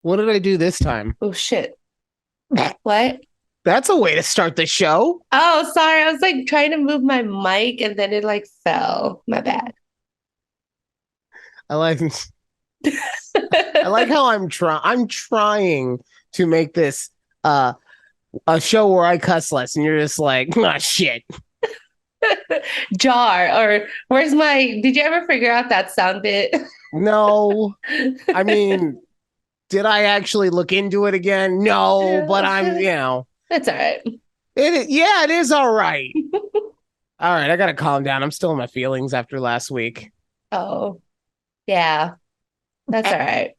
What did I do this time? Oh shit. What? That's a way to start the show. Oh, sorry. I was like trying to move my mic and then it like fell. My bad. I like I like how I'm trying to make this uh a show where I cuss less and you're just like, ah shit. Jar or where's my did you ever figure out that sound bit? No. I mean, did I actually look into it again? No, but That's all right. yeah, it is all right. All right, I gotta calm down. I'm still in my feelings after last week. Oh, yeah. That's all right.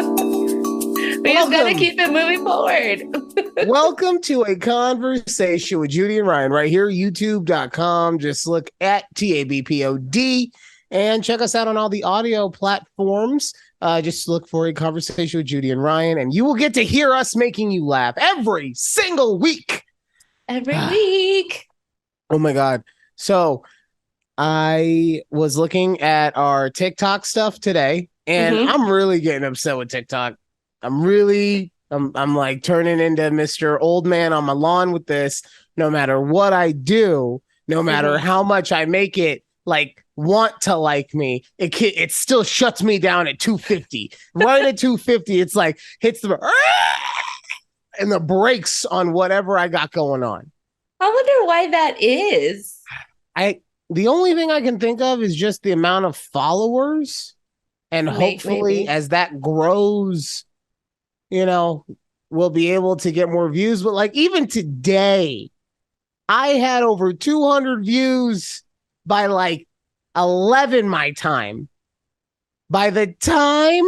We just gotta Welcome. keep it moving forward. Welcome to a conversation with Judy and Ryan right here, youtube.com. Just look at TABPOD and check us out on all the audio platforms. Just look for a conversation with Judy and Ryan, and you will get to hear us making you laugh every single week. Every week. Oh my God. So I was looking at our TikTok stuff today, and Mm-hmm. I'm really getting upset with TikTok. I'm like turning into Mr. Old Man on my lawn with this. No matter what I do, no matter Mm-hmm. how much I make it like want to like me, it still shuts me down at 250. Right at 250, it's like hits the and the brakes on whatever I got going on. I wonder why that is. I the only thing I can think of is just the amount of followers, and hopefully Maybe. as that grows, you know, we'll be able to get more views. But like even today, I had over 200 views by like 11 my time. By the time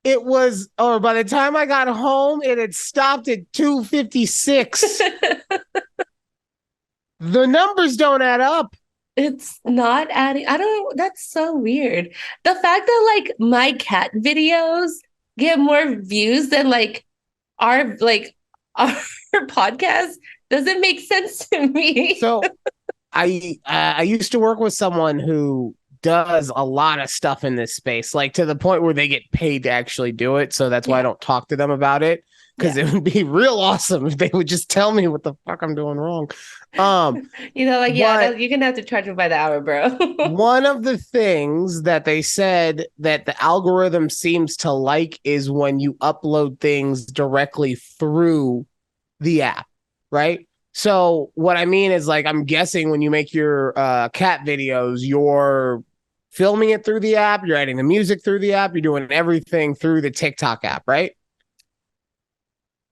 by the time I got home, it had stopped at 256. The numbers don't add up. It's not adding. I don't, that's so weird. The fact that like my cat videos get more views than our podcast doesn't make sense to me. So I used to work with someone who does a lot of stuff in this space, like to the point where they get paid to actually do it. So that's why I Yeah. don't talk to them about it, because Yeah. it would be real awesome if they would just tell me what the fuck I'm doing wrong. Like, yeah, But you're gonna have to charge me by the hour, bro. one of the things that they said that the algorithm seems to like is when you upload things directly through the app, right? So what I mean is, like, I'm guessing when you make your cat videos, you're filming it through the app, you're adding the music through the app, you're doing everything through the TikTok app, right?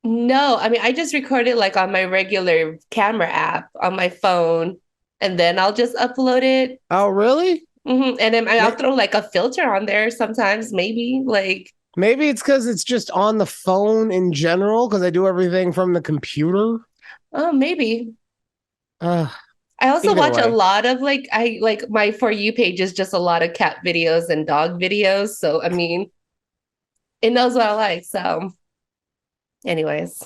No, I mean, I just record it like on my regular camera app on my phone, and then I'll just upload it. Oh, really? And then I'll throw like a filter on there sometimes, maybe. Like, Maybe it's because it's just on the phone in general, because I do everything from the computer. oh, maybe. Uh, I also Either watch a way. lot of like I like my For You page is just a lot of cat videos and dog videos. So I mean, it knows what I like. So, anyways.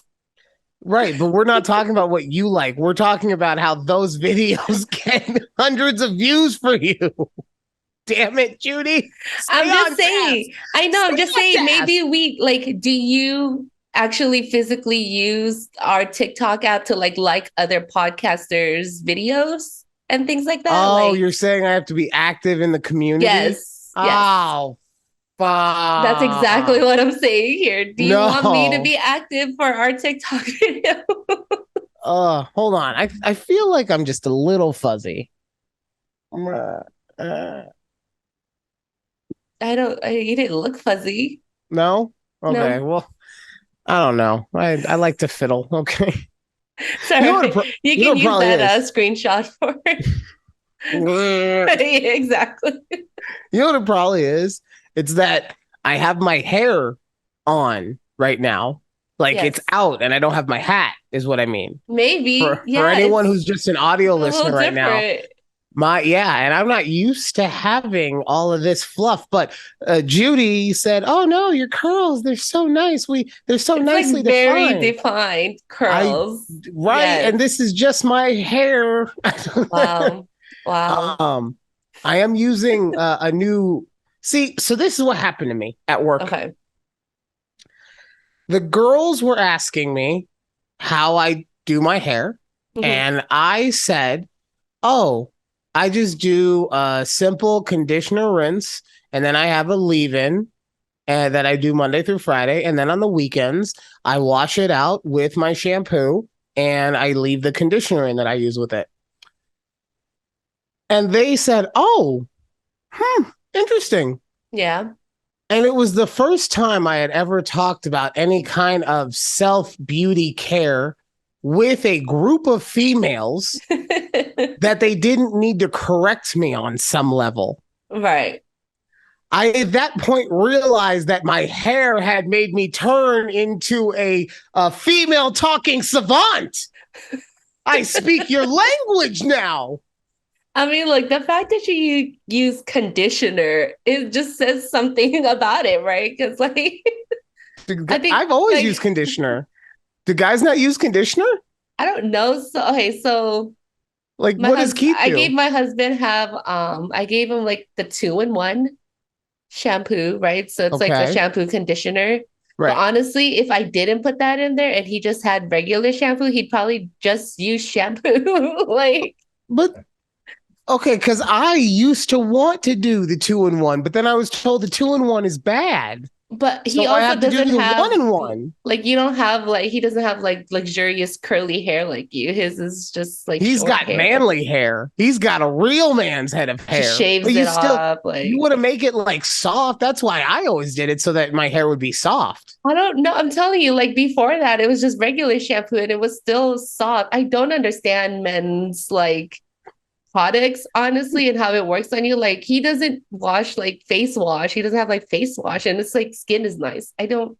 Right, but we're not talking about what you like. We're talking about how those videos get hundreds of views for you. Damn it, Judy. Stay I'm just on task. saying, I know, Stay I'm just on saying, task. maybe do you actually physically use our TikTok app to like other podcasters' videos and things like that? Oh, Like, you're saying I have to be active in the community? yes, yes. Oh, That's exactly fuck. what I'm saying here. Do you want me to No. be active for our TikTok video? Hold on. I feel like I'm just a little fuzzy. Uh, uh, You didn't look fuzzy. no? Okay, No, well, I don't know. I like to fiddle. Okay. You know what it sorry. You you know can what it use probably that is? screenshot for it. You Exactly. know what it probably is? It's that I have my hair on right now. Like it's Yes. out and I don't have my hat, is what I mean. Maybe. For Yeah, anyone it's who's just an audio a little listener right now, different. And I'm not used to having all of this fluff. But Judy said, "Oh no, your curls, they're so nice. They're so It's like nicely very defined." defined I curls. right, Yes. and this is just my hair. Wow. Wow. um, I am using a new. See, so this is what happened to me at work. Okay. The girls were asking me how I do my hair, Hmm. and I said, "Oh, I just do a simple conditioner rinse, and then I have a leave-in." And that I do Monday through Friday. And then on the weekends, I wash it out with my shampoo and I leave the conditioner in that I use with it. And they said, "Oh, interesting." Yeah. And it was the first time I had ever talked about any kind of self beauty care with a group of females that they didn't need to correct me on some level. Right. I at that point realized that my hair had made me turn into a female talking savant. I speak your language now. I mean, like the fact that you use conditioner, it just says something about it, right? Because like I think I've always used like conditioner. Do guys not use conditioner? I don't know. So okay, so Like, my what does husband Keith I gave do? my husband have I gave him like the 2-in-1 shampoo, right? So it's like a Okay, shampoo conditioner. But right. honestly, if I didn't put that in there and he just had regular shampoo, he'd probably just use shampoo. Like, But okay, because I used to want to do the 2-in-1, but then I was told the 2-in-1 is bad. but he So I also have to do doesn't the have 1-in-1. like you don't have like he doesn't have like luxurious curly hair like you. His is just like He's short got hair. manly hair. He's got a real man's head of Just hair. But shaves you it still off. you Like want to make it like soft. That's why I always did it so that my hair would be soft. I don't know. I'm telling you, like before that, it was just regular shampoo and it was still soft. I don't understand men's like products, honestly, and how it works on you. Like he doesn't wash like face wash. He doesn't have like face wash, and it's like skin is nice. I don't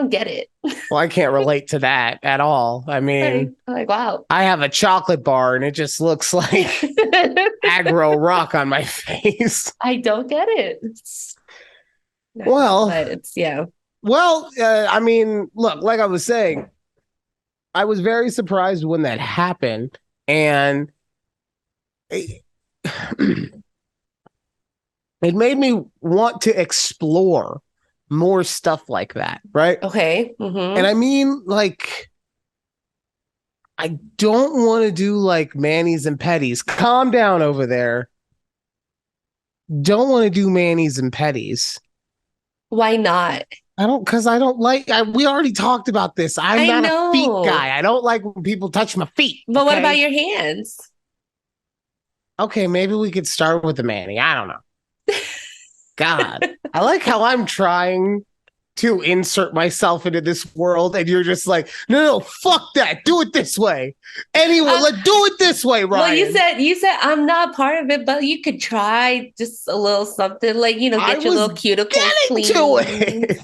get it. Well, I can't relate to that at all. I mean, Like wow. I have a chocolate bar and it just looks like aggro rock on my face. I don't get it. No, Well, but it's yeah. I mean, look, like I was saying, I was very surprised when that happened. And it, it made me want to explore more stuff like that, right? Okay. And Mm-hmm. I mean, like, I don't want to do like manis and petties. Calm down over there. Don't want to do manis and petties. Why not? I don't, because I don't like, we already talked about this. I'm I not a feet know. guy. I don't like when people touch my feet. But what about Okay. your hands? Okay. Maybe we could start with the mani. I don't know. God, I like how I'm trying to insert myself into this world, and you're just like, no, fuck that. Do it this way. Anyway, Uh, let's do it this way, well, Ryan. you said I'm not part of it, but you could try just a little something like I get your was little cuticles getting to clean. it.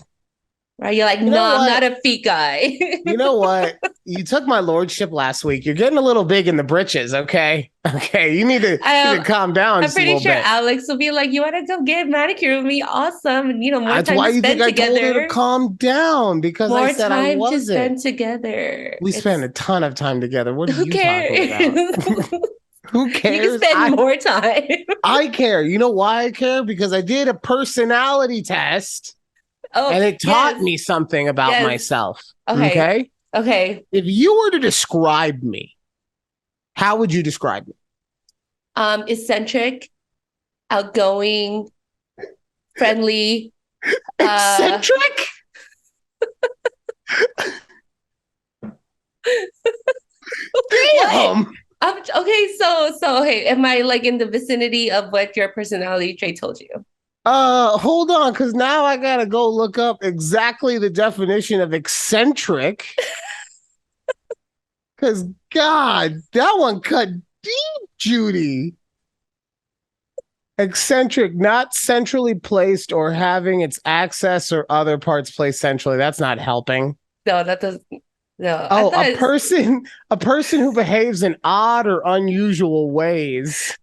Right? You're like, You no, know I'm not what? a feet guy. You know what? You took my lordship last week. You're getting a little big in the britches, okay? Okay, you need to I, calm down I'm just a pretty little sure bit. Alex will be like, you want to go get manicure with me? Awesome. And, more That's time why to you think spend I told her to together. calm down because I More said I time to wasn't. spend together. We spent It's a ton of time together. What are who you talking about? cares? Who You can cares? spend I more time. I care. You know why I care? Because I did a personality test Oh, and it taught yes. me something about Yes. myself. Okay. Okay? Okay. If you were to describe me, how would you describe me? Eccentric, outgoing, friendly. Uh, Eccentric? what? Damn. Okay, so okay, am I like in the vicinity of what your personality trait told you? Hold on, because now I gotta go look up exactly the definition of eccentric. Because God, that one cut deep, Judy. Eccentric, not centrally placed or having its access or other parts placed centrally. That's not helping. No, that does no. Oh, a person who behaves in odd or unusual ways.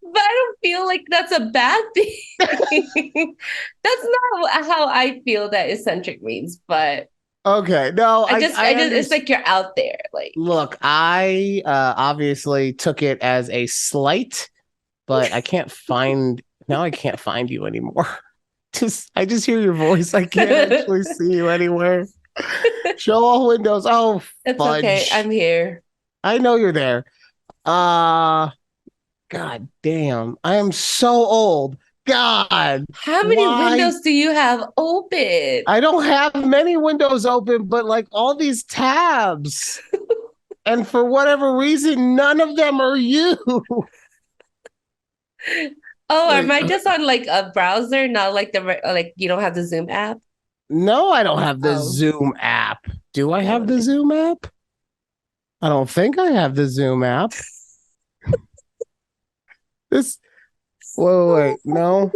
feel like that's a bad thing. That's not how I feel that eccentric means, but Okay, no, I I just, it's understand. like you're out there. Like, Look, I obviously took it as a slight, but I can't find now. I can't find you anymore. I just hear your voice. I can't actually see you anywhere. Show all windows. Oh, it's okay. I'm fudge. here. I know you're there. Uh God damn. I am so old. God, How many why? windows do you have open? I don't have many windows open, but like all these tabs. And for whatever reason, none of them are you. Oh, am Wait, I just on like a browser, not like like you don't have the Zoom app? no, I don't have the Oh, Zoom app. Do I oh, have the Zoom app? I don't think I have the Zoom app. This, wait, no,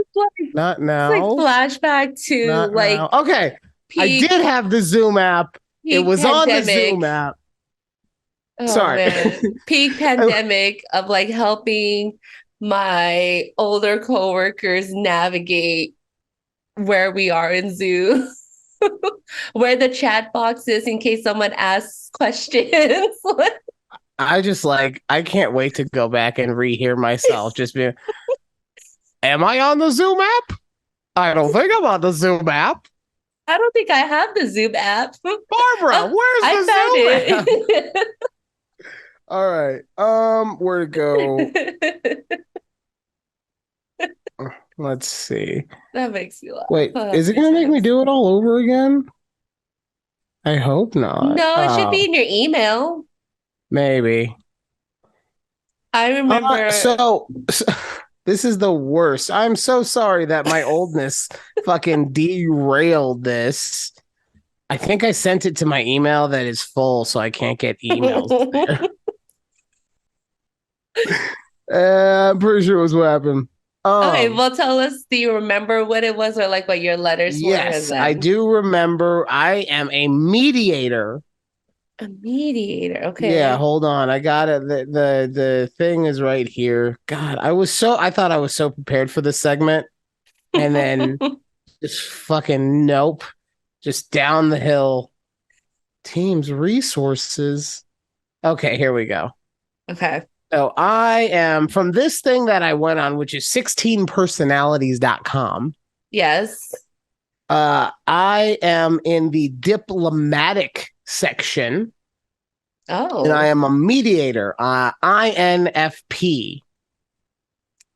not it's like now. flashback to Not like now. Okay, I peak did have the Zoom app. It peak was on the pandemic. Zoom app. Oh Sorry. man, peak pandemic of like helping my older coworkers navigate where we are in Zoom, where the chat box is in case someone asks questions. I just like, I can't wait to go back and rehear myself. Just be, am I on the Zoom app? I don't think I'm on the Zoom app. I don't think I have the Zoom app. Barbara, Oh, where's I found the Zoom app? it. All right. Where to go? Let's see. That makes me laugh. Wait, Oh, is it gonna make me speechless. do it all over again? I hope not. No, it should be Oh, in your email. maybe. I remember. So this is the worst. I'm so sorry that my oldness fucking derailed this. I think I sent it to my email that is full, so I can't get emails there. I'm pretty sure it was what happened. Okay, Um, well, tell us, do you remember what it was or like what your letters were? And yes, I then do remember I am a mediator. a mediator. Yeah, Okay. hold on. I got it. The thing is right here. God, I thought I was so prepared for this segment, and then just fucking nope. Just down the hill. Teams resources. Okay, here we go. Okay. So I am from this thing that I went on, which is 16personalities.com. Yes. I am in the diplomatic section, and I Oh, am a mediator, INFP.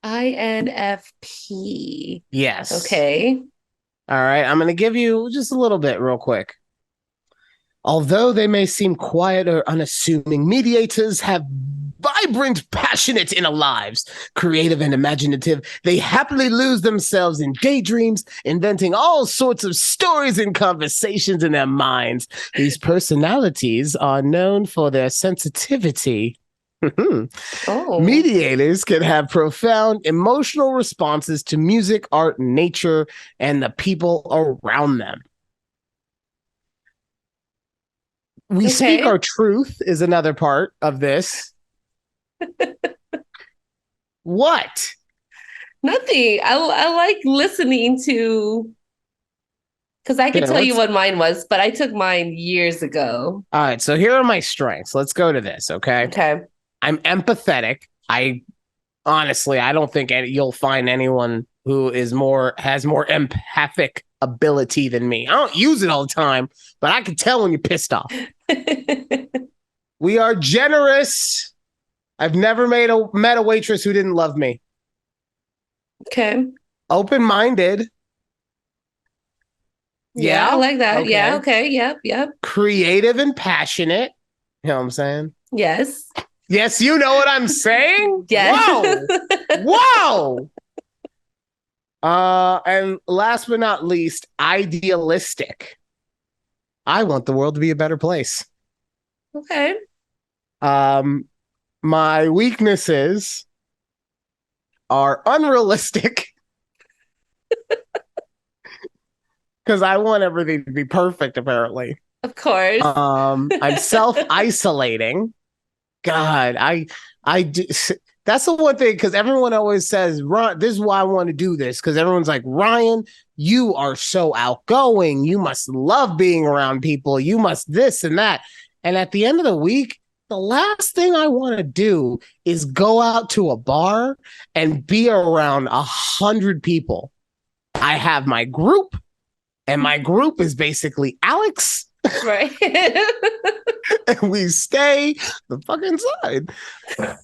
INFP. Yes. Okay. All right. I'm going to give you just a little bit real quick. Although they may seem quiet or unassuming, mediators have vibrant, passionate inner lives, creative and imaginative. They happily lose themselves in daydreams, inventing all sorts of stories and conversations in their minds. These personalities are known for their sensitivity. Oh, Mediators can have profound emotional responses to music, art, nature, and the people around them. We speak okay. our truth is another part of this. What? Nothing. I like listening to because I could Here, tell you let's. what mine was, but I took mine years ago. All right. So here are my strengths. Let's go to this. Okay. Okay. I'm empathetic. I honestly, I don't think you'll find anyone who has more empathic ability than me. I don't use it all the time, but I can tell when you're pissed off. We are generous. I've never met a waitress who didn't love me. Okay. Open minded. Yeah, I Yeah. like that. Yeah, Okay. okay. Yep, yep. Creative and passionate. You know what I'm saying? Yes. Yes, you know what I'm saying? Yes. Whoa. Whoa. And last but not least, idealistic. I want the world to be a better place. Okay. Um, my weaknesses are unrealistic because I want everything to be perfect, apparently. Of course. I'm self-isolating. God, I do That's the one thing, because everyone always says, Ryan, this is why I want to do this, because everyone's like, Ryan, you are so outgoing. You must love being around people. You must this and that. And at the end of the week, the last thing I want to do is go out to a bar and be around 100 people. I have my group, and my group is basically Alex. Right. And we stay the fuck inside.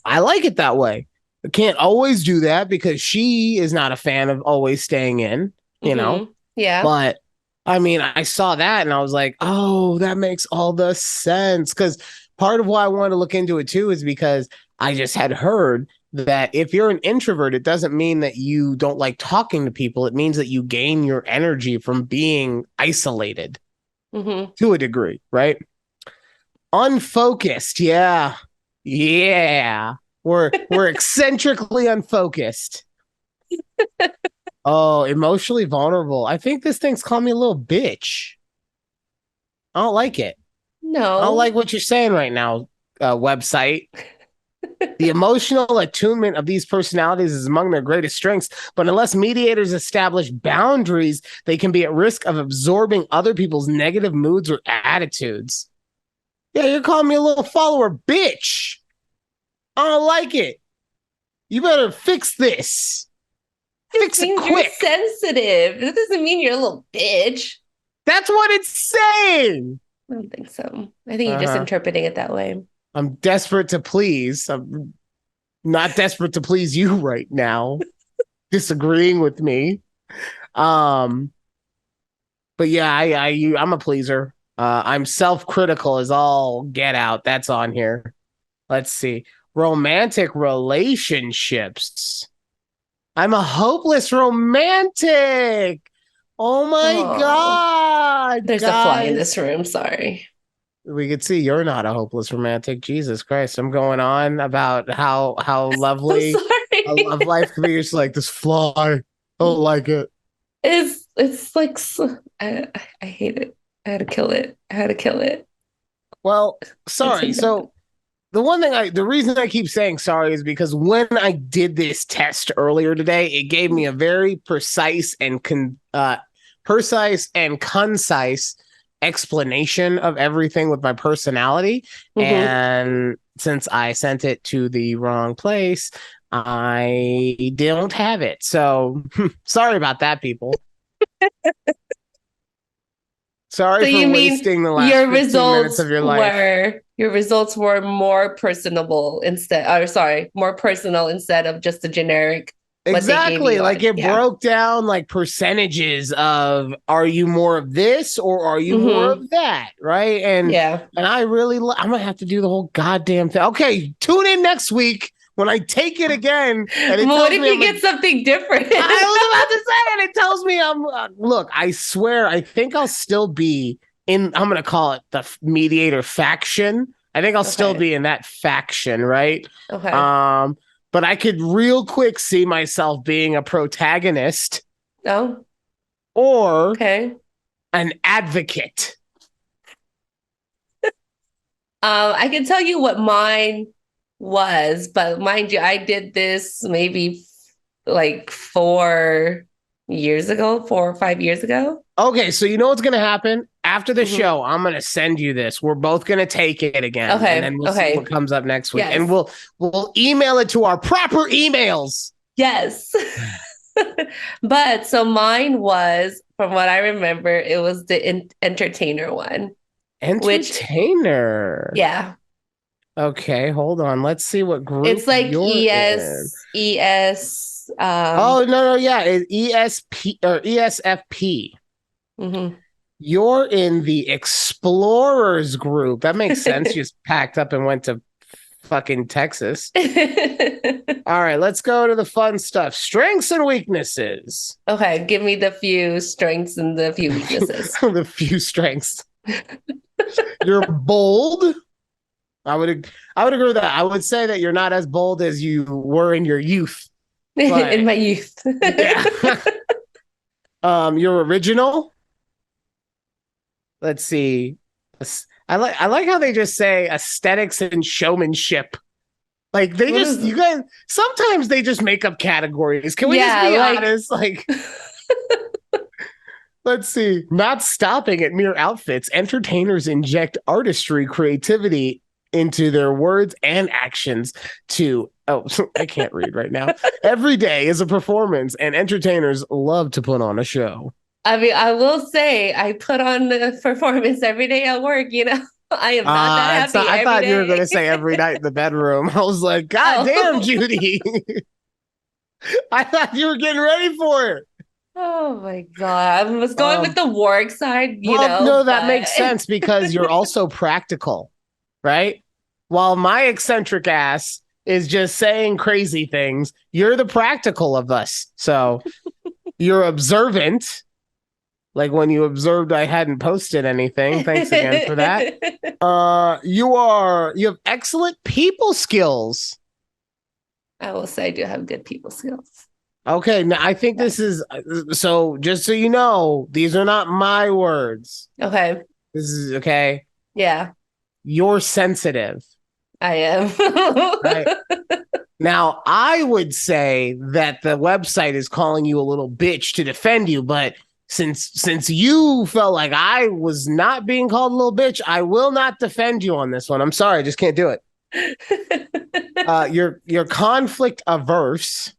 I like it that way. I can't always do that because she is not a fan of always staying in, you know? Yeah. But I mean, I saw that and I was like, oh, that makes all the sense. Because part of why I wanted to look into it too is because I just had heard that if you're an introvert, it doesn't mean that you don't like talking to people. It means that you gain your energy from being isolated to a degree, right? Unfocused. Yeah. Yeah. We're eccentrically unfocused. Oh, emotionally vulnerable. I think this thing's calling me a little bitch. I don't like it. I don't No. like what you're saying right now, website. The emotional attunement of these personalities is among their greatest strengths, but unless mediators establish boundaries, they can be at risk of absorbing other people's negative moods or attitudes. Yeah, you're calling me a little follower bitch. I don't like it. You better fix this. Fix it quick. You're sensitive. That doesn't mean you're a little bitch. That's what it's saying. I don't think so. I think you're just interpreting it that way. I'm desperate to please. I'm not desperate to please you right now. Disagreeing with me. But yeah, I'm a pleaser. I'm self-critical as all get out. That's on here. Let's see. Romantic relationships. I'm a hopeless romantic. Oh my God. There's a fly in this room. Sorry. We could see you're not a hopeless romantic. Jesus Christ. I'm going on about how lovely a love life can be. You're just like, this fly. I don't like it. It's like, I hate it. I had to kill it. Well, sorry. So the reason I keep saying sorry is because when I did this test earlier today, it gave me a very precise and concise explanation of everything with my personality. And since I sent it to the wrong place, I don't have it. So sorry about that, people. Sorry for wasting the last 15 minutes of your life. Your results were more personal instead of just a generic. Exactly. Like it broke down like percentages of, are you more of this or are you more of that? Right. And I really, I'm going to have to do the whole goddamn thing. Okay. Tune in next week when I take it again. And what if you get something different? I was about to say, and it tells me look, I swear, I think I'll still be I'm going to call it the mediator faction. I think I'll still be in that faction. Right. Okay. But I could real quick see myself being a protagonist. Oh. Or an advocate. I can tell you what mine was, but mind you, I did this maybe like 4 or 5 years ago. Okay, so you know what's going to happen? After the show, I'm going to send you this. We're both going to take it again. Okay. And then we'll see what comes up next week. Yes. And we'll email it to our proper emails. Yes. But so mine was, from what I remember, it was the entertainer one. Entertainer. Yeah. Okay, hold on. Let's see what group it's like ES. Oh no, yeah, ESP or ESFP. You're in the explorers group. That makes sense. You just packed up and went to fucking Texas. All right, let's go to the fun stuff. Strengths and weaknesses. Okay, give me the few strengths and the few weaknesses. The few strengths. You're bold. I would agree with that. I would say that you're not as bold as you were in your youth. In my youth. Yeah. You're original. Let's see. I like how they just say aesthetics and showmanship. Like they What just, is? you guys, sometimes they just make up categories. Can we just Yeah, be like honest? Like, let's see. Not stopping at mere outfits, entertainers inject artistry, creativity into their words and actions to, oh, I can't read right now. Every day is a performance, and entertainers love to put on a show. I mean, I will say I put on a performance every day at work, you know. I am not that It's not, happy I every thought you were going to day. say every night in the bedroom. I was like, God damn, Oh. Judy. I thought you were getting ready for it. Oh my God. I was going with Um, the work side, well, no, that but makes sense because you're also practical, right? While my eccentric ass is just saying crazy things, you're the practical of us. So you're observant, like when you observed I hadn't posted anything. Thanks again for that. You have excellent people skills. I will say I do have good people skills. Okay, now I think this Yes. is so just so you know, these are not my words. Okay. This is okay. Yeah, You're sensitive, I am. right? Now, I would say that the website is calling you a little bitch to defend you, but since you felt like I was not being called a little bitch, I will not defend you on this one. I'm sorry, I just can't do it. You're conflict averse.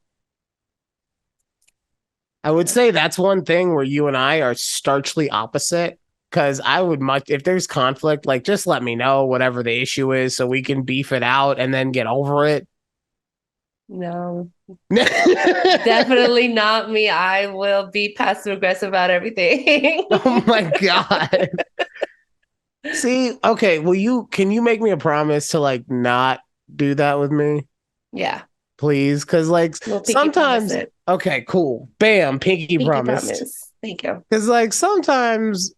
I would say that's one thing where you and I are starkly opposite. Because I would much, if there's conflict, like just let me know whatever the issue is so we can beef it out and then get over it. No, Oh definitely not me. I will be passive aggressive about everything. my God. See, okay, can you make me a promise to like not do that with me? Yeah, Please? Cause like we'll pinky promise sometimes, it. okay, cool. Bam, pinky Pinky promised. promise. Thank you. Cause like sometimes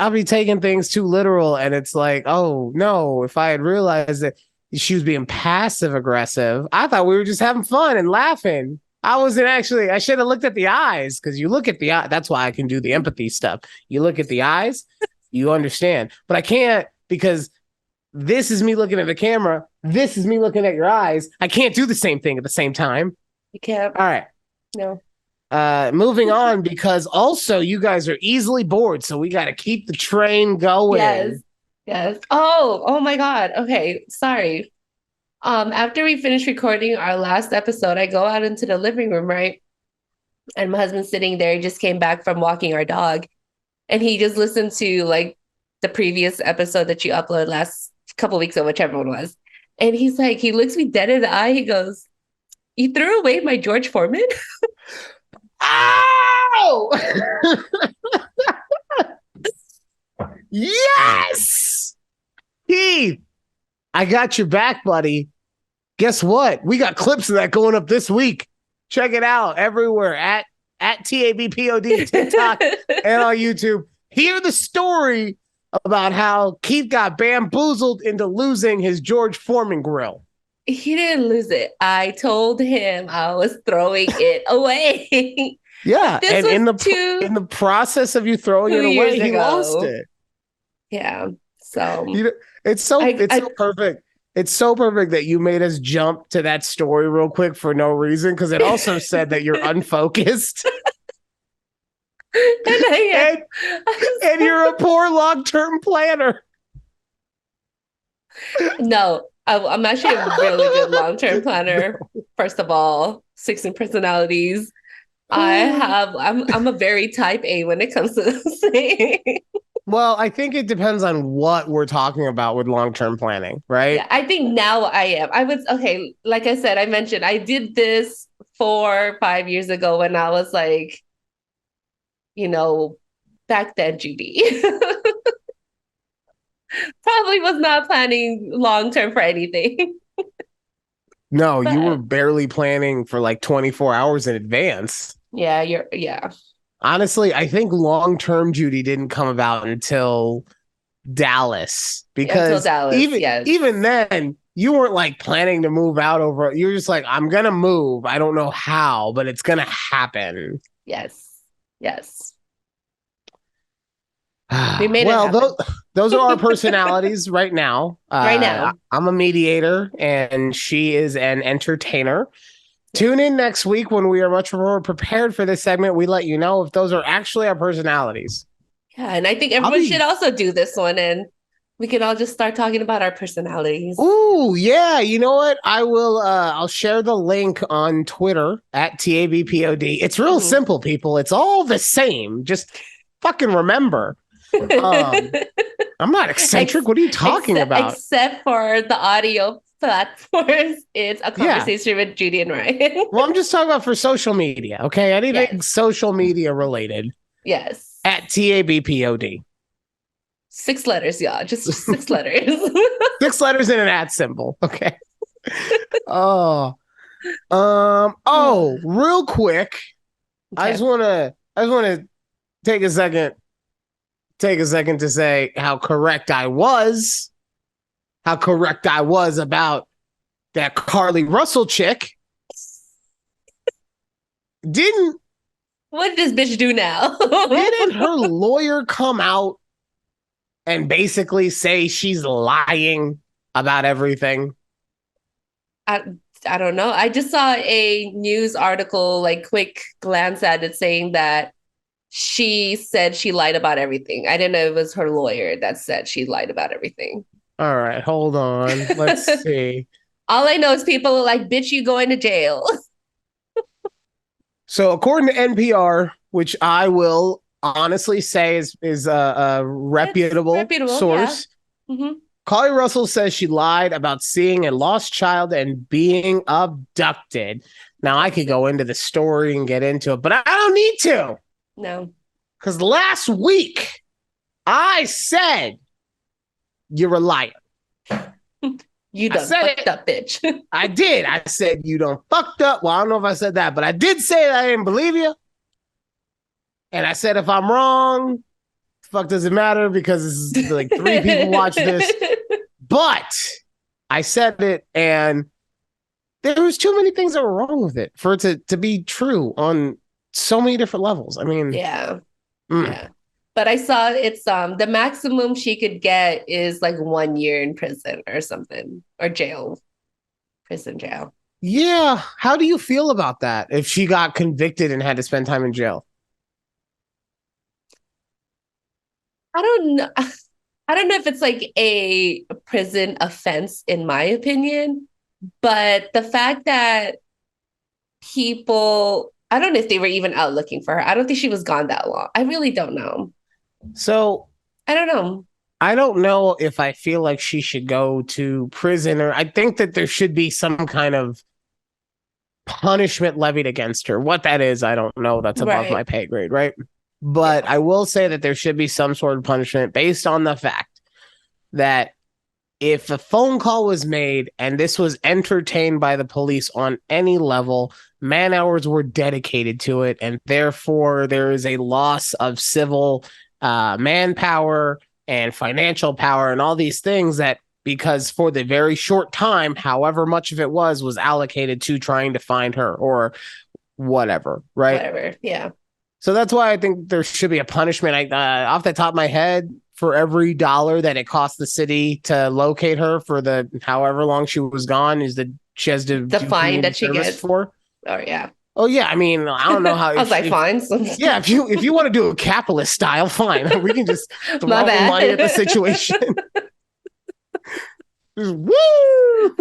I'll be taking things too literal and it's like, oh no, if I had realized that she was being passive aggressive, I thought we were just having fun and laughing. I wasn't actually, I should have looked at the eyes because you look at the eye. That's why I can do the empathy stuff. You look at the eyes, you understand. But I can't because this is me looking at the camera. This is me looking at your eyes. I can't do the same thing at the same time. You can't. All right. No. Moving on because also you guys are easily bored, so we got to keep the train Yes. going. Yes. Oh my God. Okay. Sorry. After we finish recording our last episode, I go out into the living room, right? And my husband's sitting there. He just came back from walking our dog. And he just listened to like the previous episode that you uploaded last couple weeks ago, whichever one it was. And he's like, he looks me dead in the eye. He goes, "You threw away my George Foreman?" Ow! Yes! Keith, I got your back, buddy. Guess what? We got clips of that going up this week. Check it out everywhere at TABPOD, TikTok, and on YouTube. Hear the story about how Keith got bamboozled into losing his George Foreman grill. He didn't lose it. I told him I was throwing it away. Yeah, This and was in the process of you throwing it 2 years away, he lost ago. it. Yeah. So You know, it's so I perfect. It's so perfect that you made us jump to that story real quick for no reason because it also said that you're unfocused and I and and you're a poor long-term planner. no, I'm actually a really good long-term planner. First of all, 16 personalities. I'm a very type A when it comes to this. Well, I think it depends on what we're talking about with long-term planning, right? Yeah, I think now I am. I was okay, like I said, I mentioned I did this 4 5 years ago when I was like, you know, back then, Judy. Probably was not planning long term for anything. No, you were But barely planning for like 24 hours in advance. yeah. Honestly, I think long-term Judy didn't come about until Dallas Until because Dallas, yes. even then you weren't like planning to move out over you're just like I'm gonna move, I don't know how, but it's gonna happen. Yes. Yes. We made it Well, happen. those are our personalities right now. Right now. I'm a mediator and she is an entertainer. Tune in next week when we are much more prepared for this segment. We let you know if those are actually our personalities. Yeah, and I think I'll everyone should be. also do this one, and we can all just start talking about our personalities. Ooh, yeah. You know what? I will. I'll share the link on Twitter at TABPOD. It's real Mhm. simple, people. It's all the same. Just fucking remember. Um, I'm not eccentric. Ex- What are you talking about? except for the audio platforms, it's a Yeah. conversation with Judy and Ryan. Well, I'm just talking about for social media. Okay. Anything Yes. social media related Yes. at TABPOD. 6 letters, y'all. Just 6 letters. 6 letters and an at symbol. Okay. Oh. Real quick. Okay. I just wanna take a second, to say how correct I was about that Carly Russell chick. Didn't What does bitch do now? didn't her lawyer come out and basically say she's lying about everything? I, I don't know. I just saw a news article, like quick glance at it, saying that she said she lied about everything. I didn't know it was her lawyer that said she lied about everything. All right, hold on. Let's see. All I know is people are like, bitch, you going to jail. So, according to NPR, which I will honestly say is a It's reputable reputable, yeah. source, Mm-hmm. Carly Russell says she lied about seeing a lost child and being abducted. Now, I could go into the story and get into it, but I don't need to. No. Because last week, I said you're a liar. You I done said fucked it. up, bitch. I did. I said you done fucked up. Well, I don't know if I said that, but I did say that I didn't believe you. And I said if I'm wrong, fuck does it matter because like 3 people watch this. But I said it, and there was too many things that were wrong with it for it to be true on so many different levels. I mean, Yeah. mm. Yeah. But I saw it's the maximum she could get is like 1 year in prison or something, or jail, prison jail. Yeah. How do you feel about that if she got convicted and had to spend time in jail? I don't know. I don't know if it's like a prison offense, in my opinion, but the fact that people, I don't know if they were even out looking for her. I don't think she was gone that long. I really don't know. So I don't know. I don't know if I feel like she should go to prison, or I think that there should be some kind of punishment levied against her. What that is, I don't know. That's above my Right. pay grade, right? But Yeah. I will say that there should be some sort of punishment based on the fact that if a phone call was made and this was entertained by the police on any level, man hours were dedicated to it, and therefore there is a loss of civil manpower and financial power and all these things that because for the very short time, however much of it was allocated to trying to find her or whatever, right? Whatever. Yeah. So that's why I think there should be a punishment. Off the top of my head, for every dollar that it cost the city to locate her for the however long she was gone, is that she has to The do fine community that she service gets. for. Oh yeah. Oh yeah, I mean, I don't know how I was like, if fine. yeah, if you want to do a capitalist style, fine. We can just My throw money at the bad. situation. Just, woo!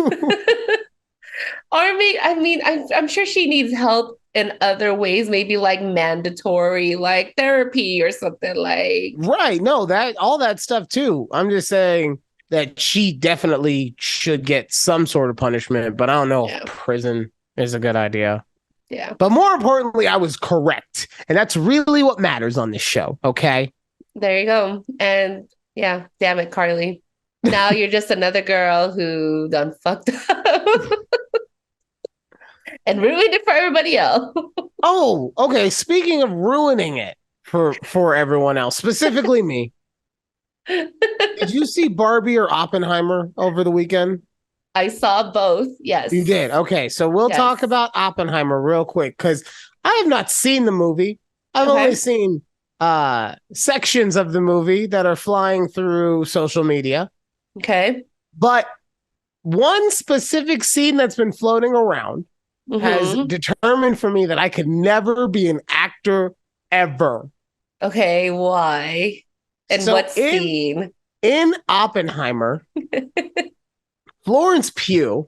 Or me, I mean, I'm sure she needs help in other ways, maybe like mandatory, like therapy or something like. Right. No, that all that stuff too. I'm just saying that she definitely should get some sort of punishment, but I don't know if Yeah, prison is a good idea. yeah. But more importantly, I was correct. And that's really what matters on this show. Okay. There you go. And yeah, damn it, Carly. Now you're just another girl who done fucked up and ruined it for everybody else. Oh, okay. Speaking of ruining it for everyone else, specifically me, did you see Barbie or Oppenheimer over the weekend? I saw both. You Yes. did. Okay. So we'll Yes. talk about Oppenheimer real quick because I have not seen the movie. I've only Okay. seen sections of the movie that are flying through social media. Okay. But one specific scene that's been floating around has Mm-hmm. determined for me that I could never be an actor ever. Okay, why? And So what scene? in Oppenheimer, Florence Pugh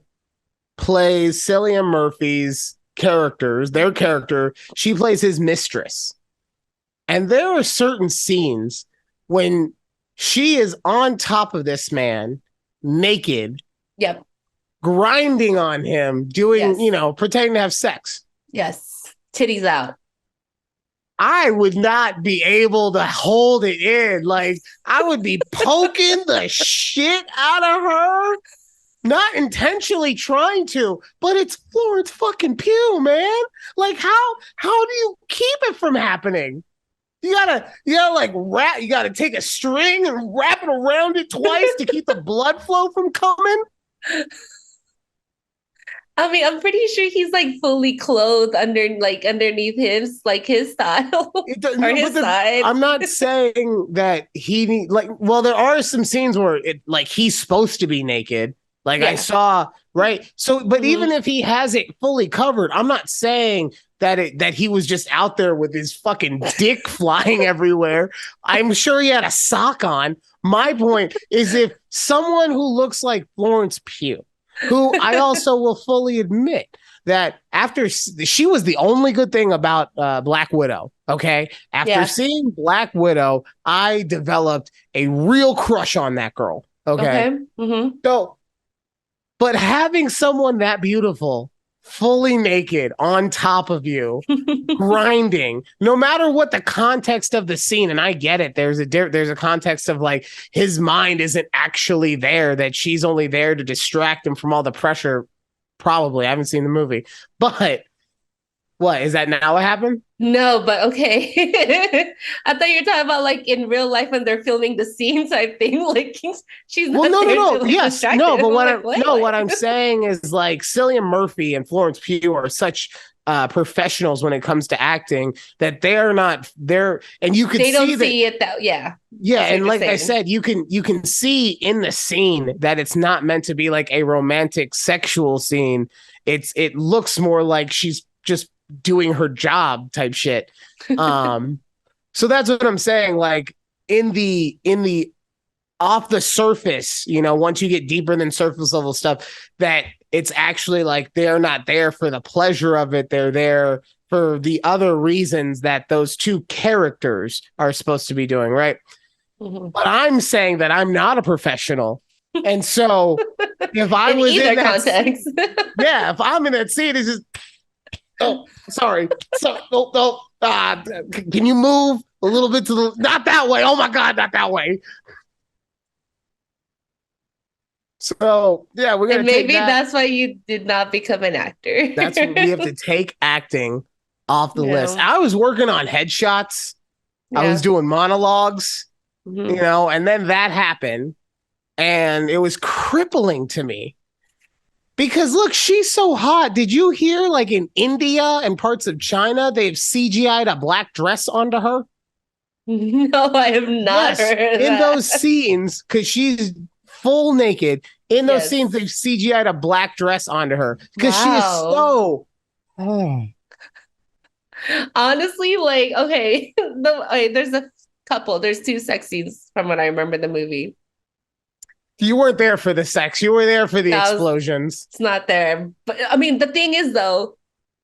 plays Cillian Murphy's their character. She plays his mistress. And there are certain scenes when she is on top of this man, naked, Yep. grinding on him, doing, Yes. pretending to have sex. Yes. Titties out. I would not be able to hold it in. Like, I would be poking the shit out of her, not intentionally trying to, but it's Florence fucking Pugh, man. Like, how do you keep it from happening? You gotta take a string and wrap it around it twice to keep the blood flow from coming. I mean, I'm pretty sure he's like fully clothed underneath his style It does, or no, his side. I'm not saying that he need like. Well, there are some scenes where it like he's supposed to be naked. Like I Yeah. saw, right? So, but Mm-hmm. even if he has it fully covered, I'm not saying that he was just out there with his fucking dick flying everywhere. I'm sure he had a sock on. My point is, if someone who looks like Florence Pugh, who I also will fully admit that after she was the only good thing about Black Widow. Okay. After Yeah. seeing Black Widow, I developed a real crush on that girl. Okay. Okay. Mm-hmm. So, but having someone that beautiful, fully naked on top of you, grinding, no matter what the context of the scene, and I get it, there's a context of like his mind isn't actually there, that she's only there to distract him from all the pressure. Probably, I haven't seen the movie, but what is that now? What happened? No, but okay. I thought you were talking about like in real life when they're filming the scene type thing. Like she's Well, not no, no, there to no. like Yes, distract no. him. But I'm like, wait, what what? I'm saying is like Cillian Murphy and Florence Pugh are such professionals when it comes to acting that they're not there, and you could They don't see that. see it that yeah. Yeah, I see what and you're like I saying. said, you can see in the scene that it's not meant to be like a romantic sexual scene. It looks more like she's just doing her job type shit. Um, so that's what I'm saying. Like in the off the surface, once you get deeper than surface level stuff, that it's actually like they're not there for the pleasure of it. They're there for the other reasons that those two characters are supposed to be doing, right? Mhm. But I'm saying that I'm not a professional. And so if I In was in either that, context. yeah, if I'm in that scene, it's just, oh, sorry. So, oh, oh, can you move a little bit to the, not that way. Oh my God, not that way. So, yeah, we're And going to take maybe that. that's why you did not become an actor. That's what we have to take acting off the list. Yeah. I was working on headshots, I was Yeah. doing monologues, Mhm. and then that happened. And it was crippling to me. Because look, she's so hot. Did you hear like in India and parts of China, they've CGI'd a black dress onto her? No, I have not Yes, heard of in those that. scenes, because she's full naked. In those scenes, Yes. they've CGI'd a black dress onto her because she is Wow. so. Oh. Honestly, like, okay, there's a couple, there's two sex scenes from what I remember in the movie. You weren't there for the sex. You were there for the That was explosions. it's not there. But I mean, the thing is though,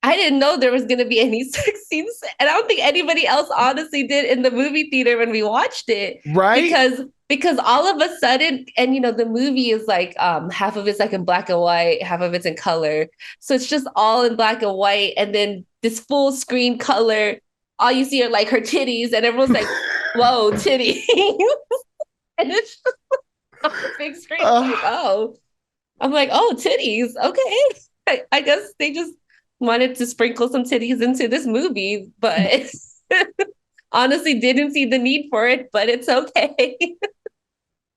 I didn't know there was gonna be any sex scenes. And I don't think anybody else honestly did in the movie theater when we watched it. Right? Because all of a sudden, and the movie is like half of it's like in black and white, half of it's in color. So it's just all in black and white, and then this full screen color, all you see are like her titties, and everyone's like, whoa, titties. And it's just on the big screen. I'm like, oh, titties. Okay. I guess they just wanted to sprinkle some titties into this movie, but honestly didn't see the need for it, but it's okay.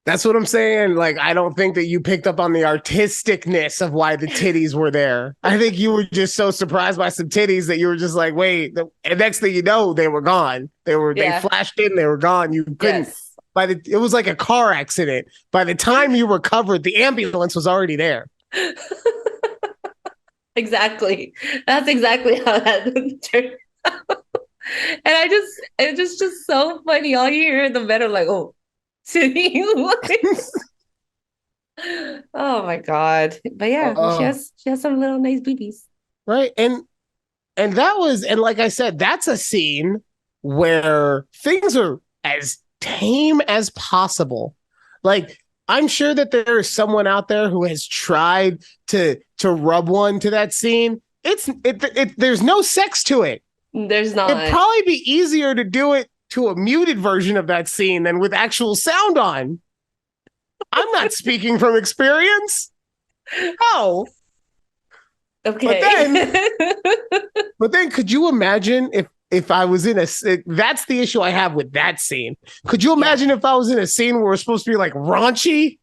That's what I'm saying. Like, I don't think that you picked up on the artisticness of why the titties were there. I think you were just so surprised by some titties that you were just like, wait. And next thing you know, they were gone. They Yeah. flashed in, they were gone. You couldn't. Yes. It was like a car accident. By the time you recovered, the ambulance was already there. Exactly. That's exactly how that turned out. And it's just so funny. All you hear in the bed are like, oh, sitting. Oh my God. But yeah, Uh, she has some little nice boobies. right. And that was, and like I said, that's a scene where things are as tame as possible. Like, I'm sure that there is someone out there who has tried to rub one to that scene. There's no sex to it. There's It'd not. probably be easier to do it to a muted version of that scene than with actual sound on. I'm not speaking from experience. Oh, but then Okay. But then, could you imagine if I was in a? That's the issue I have with that scene. Could you Yeah. imagine if I was in a scene where we're supposed to be like raunchy?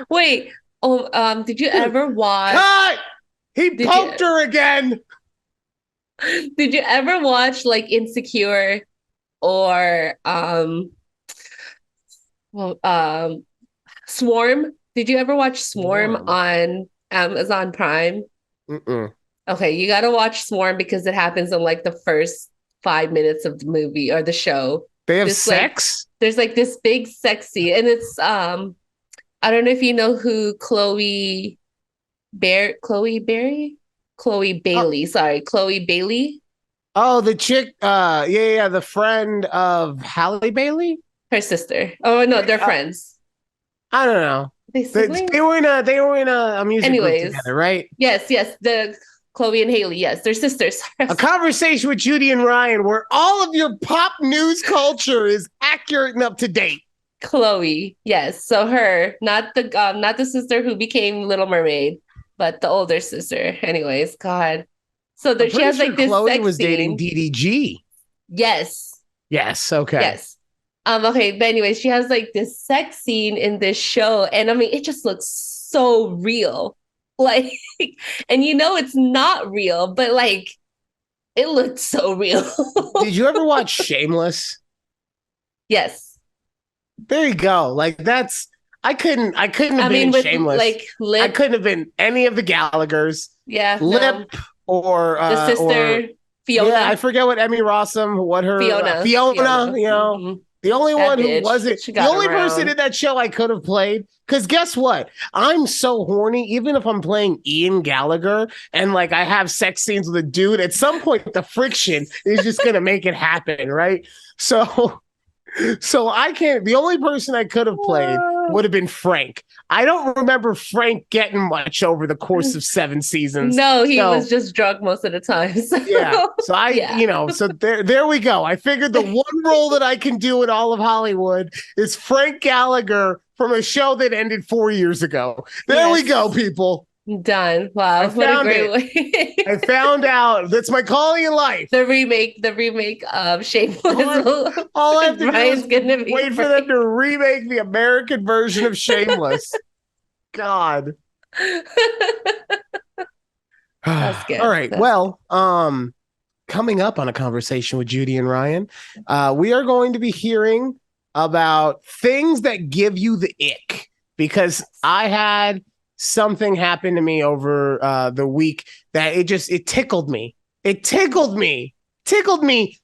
Wait. Oh, did you ever watch Cut! He did you poked her again. did you ever watch like Insecure or well Swarm? Did you ever watch Swarm Warm. on Amazon Prime? Mm-mm. Okay, you got to watch Swarm because it happens in like the first 5 minutes of the movie or the show. They have This like sex. there's like this big sexy and it's I don't know if you know who Chloe Berry? Chloe Oh, Bailey, sorry, Chloe Bailey, oh, the chick. Yeah, the friend of Halle Bailey. her sister. Oh no, they're Uh, friends. I don't know. They They siblings? were in a music group Anyways, together, right? yes, the Chloe and Haley, yes, they're sisters. A conversation with Judy and Ryan where all of your pop news culture is accurate and up to date. Chloe, yes. So her, not the sister who became Little Mermaid, but the older sister. Anyways, God. So I'm there, she pretty has sure like this Chloe sex was dating scene. DDG. Yes, Yes. Okay. yes. Okay, but anyways, she has like this sex scene in this show, and I mean, it just looks so real. Like, and you know it's not real, but like it looked so real. Did you ever watch Shameless? Yes. There you go. Like that's I couldn't have I been mean, in with Shameless. like I Lip, couldn't have been any of the Gallaghers. yeah, no, Lip the or sister, yeah, I Fiona. forget what Emmy Rossum, what her Fiona, Fiona. you know. Hmm. The only That one who bitch. wasn't, She the got only person around. in that show I could have played. Because guess what? I'm so horny, even if I'm playing Ian Gallagher and like I have sex scenes with a dude, at some point the friction is just going to make it happen, right? So so I can't. The only person I could have played would have been Frank. I don't remember Frank getting much over the course of 7 seasons. No, he was So just drunk most of the time. yeah. So So yeah. so there we go. I figured the one role that I can do in all of Hollywood is Frank Gallagher from a show that ended 4 years ago. There we go, Yes. people. Done. I Wow. What a found great it. way. I found out. That's my calling in life. The remake of Shameless. All I have to do is Brian's gonna be wait for them Frank. to remake the American version of Shameless. God. That's All good. right. That's good. Well, coming up on a conversation with Judy and Ryan, we are going to be hearing about things that give you the ick because I had something happen to me over the week that it tickled me. It tickled me. Tickled me.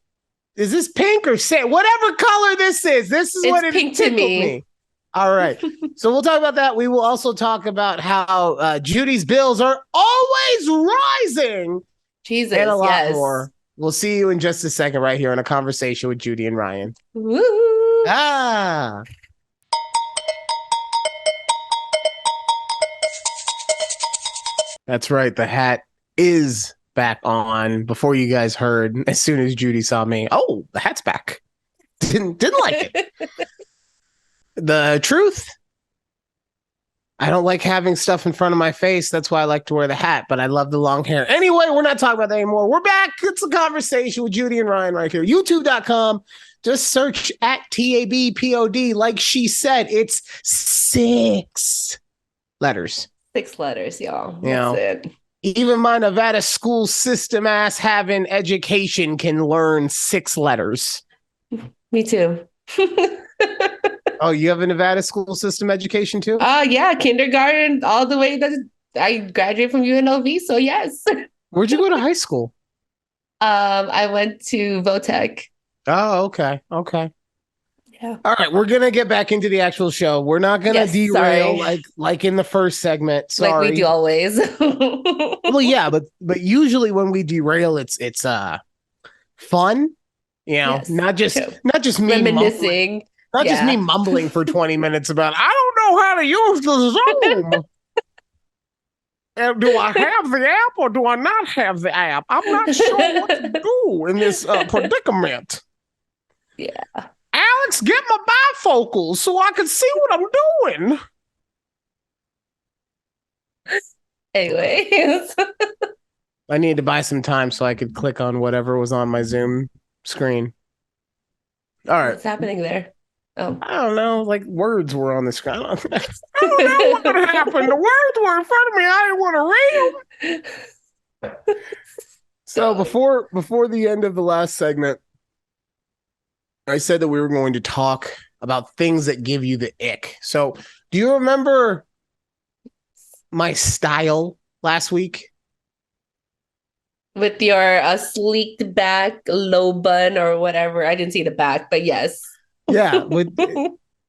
Is this pink or say whatever color this is? This is It's what it pink to tickled me. me. All right. So we'll talk about that. We will also talk about how Judy's bills are always rising and a Jesus, lot yes. more. We'll see you in just a second right here in a conversation with Judy and Ryan. Woo! Ah, that's right. The hat is back on before you guys heard as soon as Judy saw me. Oh, the hat's back. Didn't like it. The truth, I don't like having stuff in front of my face. That's why I like to wear the hat, but I love the long hair. Anyway, we're not talking about that anymore. We're back. It's a conversation with Judy and Ryan right here. YouTube.com. Just search at TABPOD. Like she said, it's 6 letters. 6 letters, y'all. You That's know, it. even my Nevada school system ass having education can learn 6 letters. Me too. Oh, you have a Nevada school system education too? Yeah, kindergarten all the way. I graduated from UNLV, so yes. Where'd you go to high school? I went to Votech. Oh, okay. Okay. Yeah. All right, we're gonna get back into the actual show. We're not gonna derail like in the first segment. Sorry. Like we do always. Well, yeah, but usually when we derail, it's fun. You know, Yes, not just me reminiscing. not just me mumbling for 20 minutes about I don't know how to use the Zoom. Do I have the app or do I not have the app? I'm not sure what to do in this predicament. Yeah. Alex, get my bifocals so I can see what I'm doing. Anyways. I need to buy some time so I could click on whatever was on my Zoom screen. All right. What's happening there? Oh. I don't know. Like words were on the screen. I don't know what happened. The words were in front of me. I didn't want to read them. So before the end of the last segment, I said that we were going to talk about things that give you the ick. So do you remember my style last week? With your sleeked back, low bun or whatever. I didn't see the back, but yes. Yeah,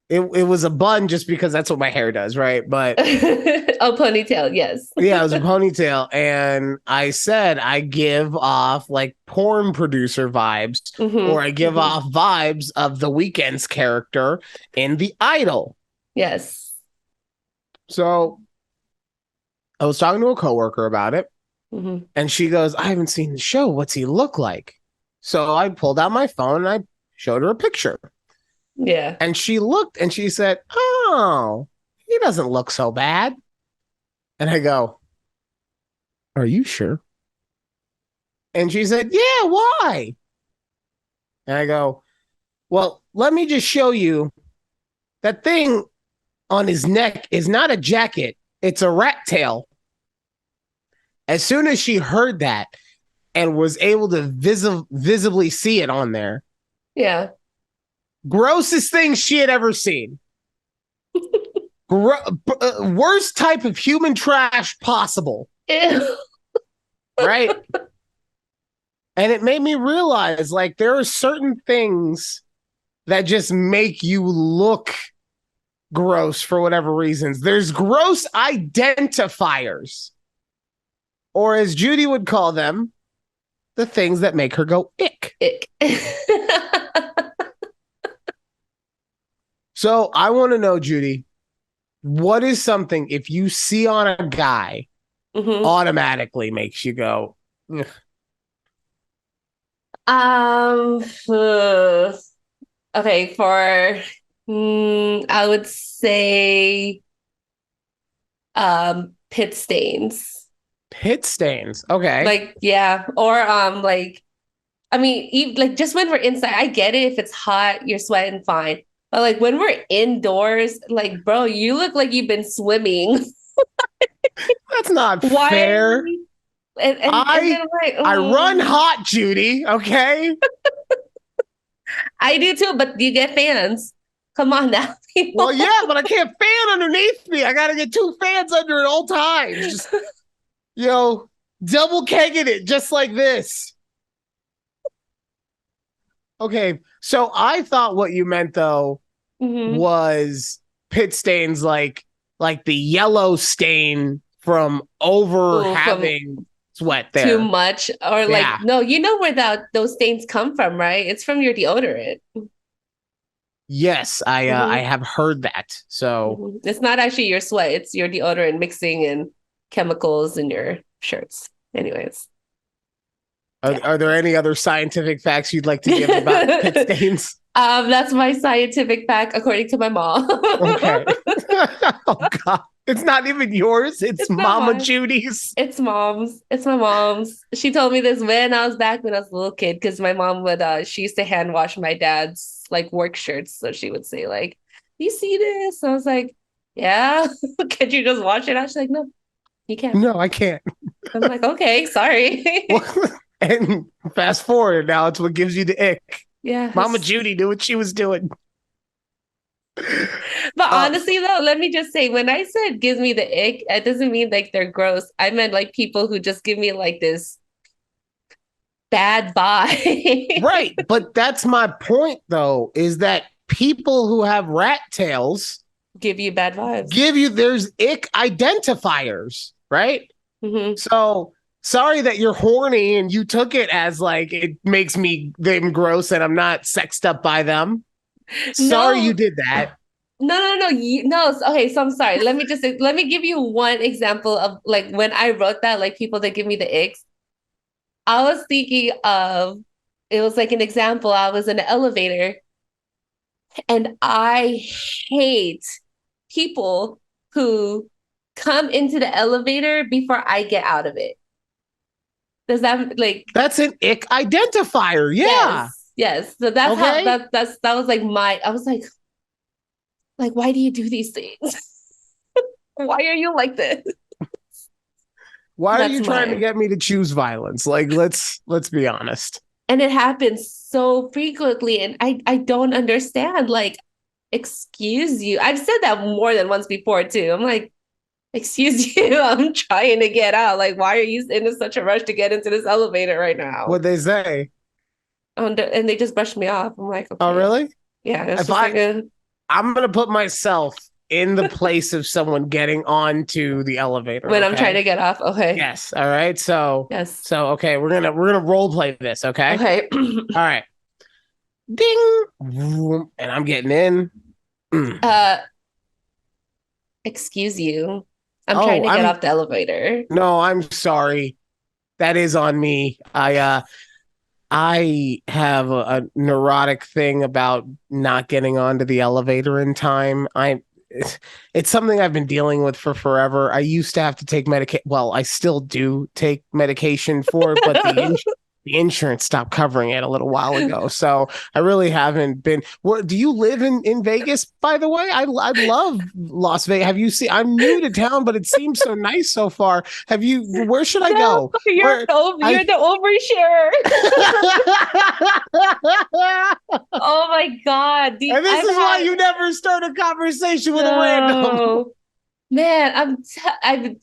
it was a bun just because that's what my hair does, right? But a ponytail, yes. Yeah, it was a ponytail, and I said I give off like porn producer vibes, or I give off vibes of the Weeknd's character in The Idol. Yes. So I was talking to a coworker about it, and she goes, "I haven't seen the show. What's he look like?" So I pulled out my phone and I showed her a picture. Yeah. And she looked and she said, "Oh, he doesn't look so bad." And I go, "Are you sure?" And she said, "Yeah, why?" And I go, "Well, let me just show you. That thing on his neck is not a jacket. It's a rat tail." As soon as she heard that and was able to visibly see it on there. Yeah. Grossest thing she had ever seen. Worst type of human trash possible. Ew. Right? And it made me realize like there are certain things that just make you look gross for whatever reasons. There's gross identifiers. Or as Judy would call them, the things that make her go ick. Ick. So I want to know, Judy, what is something if you see on a guy automatically makes you go, ugh. Okay, I would say pit stains. Pit stains. Okay. Like, yeah. Or like, I mean, even, like just when we're inside, I get it if it's hot, you're sweating fine. But like when we're indoors, like, bro, you look like you've been swimming. That's not fair. And then like, I run hot, Judy. Okay. I do too, but you get fans. Come on now. Well, yeah, but I can't fan underneath me. I gotta get 2 fans under at all times. Just, double kegging it just like this. Okay, so I thought what you meant though was pit stains, like the yellow stain from having sweat there. Too much, or like no, you know where those stains come from, right? It's from your deodorant. Yes, I have heard that. So it's not actually your sweat; it's your deodorant mixing in chemicals in your shirts. Anyways. Are there any other scientific facts you'd like to give about pit stains? That's my scientific fact, according to my mom. Okay. Oh God. It's not even yours. It's It's not Mama mine. Judy's. It's mom's. It's my mom's. She told me this when I was back when I was a little kid, because my mom would she used to hand wash my dad's like work shirts. So she would say, like, you see this? I was like, yeah. Can you just wash it out? She's like, no, you can't. No, I can't. I'm like, okay, sorry. Well, and fast forward, now it's what gives you the ick. Yeah. Mama Judy knew what she was doing. But Uh, honestly, though, let me just say, when I said gives me the ick, it doesn't mean like they're gross. I meant like people who just give me like this bad vibe. right. But that's my point, though, is that people who have rat tails Give you bad vibes. there's ick identifiers, right? Mm-hmm. So sorry that you're horny and you took it as like it makes them gross and I'm not sexed up by them. Sorry No, you did that. no. Okay, so I'm sorry. Let me give you one example of like when I wrote that, like people that give me the icks. I was thinking of it was like an example. I was in an elevator and I hate people who come into the elevator before I get out of it. Does that like That's an ick identifier. Yeah. yes. So that's how Okay. that was like my I was like why do you do these things? Why are you like this? Why are That's you trying to mine. get me to choose violence? Like let's be honest. And it happens so frequently and I don't understand like excuse you. I've said that more than once before too. I'm like excuse you, I'm trying to get out. Like, why are you in such a rush to get into this elevator right now? What they say. And they just brushed me off. I'm like, Oh, okay. really? Yeah, it's If just like a I'm gonna put myself in the place of someone getting onto the elevator, when I'm trying okay? to get off. Okay. Yes. All right. Yes. So okay, we're gonna role play this, okay? Okay. All right. Ding. And I'm getting in. Mm. uh, excuse you. I'm trying Oh, to get off the elevator. I'm sorry. That is on me. I have a neurotic thing about not getting onto the elevator in time. It's something I've been dealing with for forever. I used to have to take medication. Well, I still do take medication for it, but the insurance stopped covering it a little while ago. So I really haven't been. Do you live in Vegas, by the way? I love Las Vegas. Have you seen? I'm new to town, but it seems so nice so far. Have you? Where should I No, go? Where you're I the overshare. Oh my God. And this I've is why had you never start a conversation with a random. no man, I've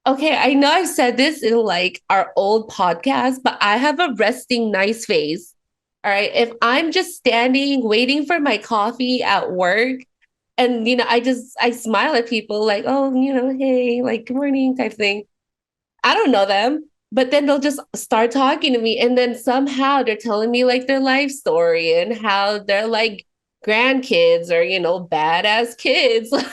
okay, I know I've said this in like our old podcast, but I have a resting nice face. All right. If I'm just standing waiting for my coffee at work and I smile at people like, oh, hey, like good morning type thing. I don't know them, but then they'll just start talking to me. And then somehow they're telling me like their life story and how they're like grandkids or, badass kids. And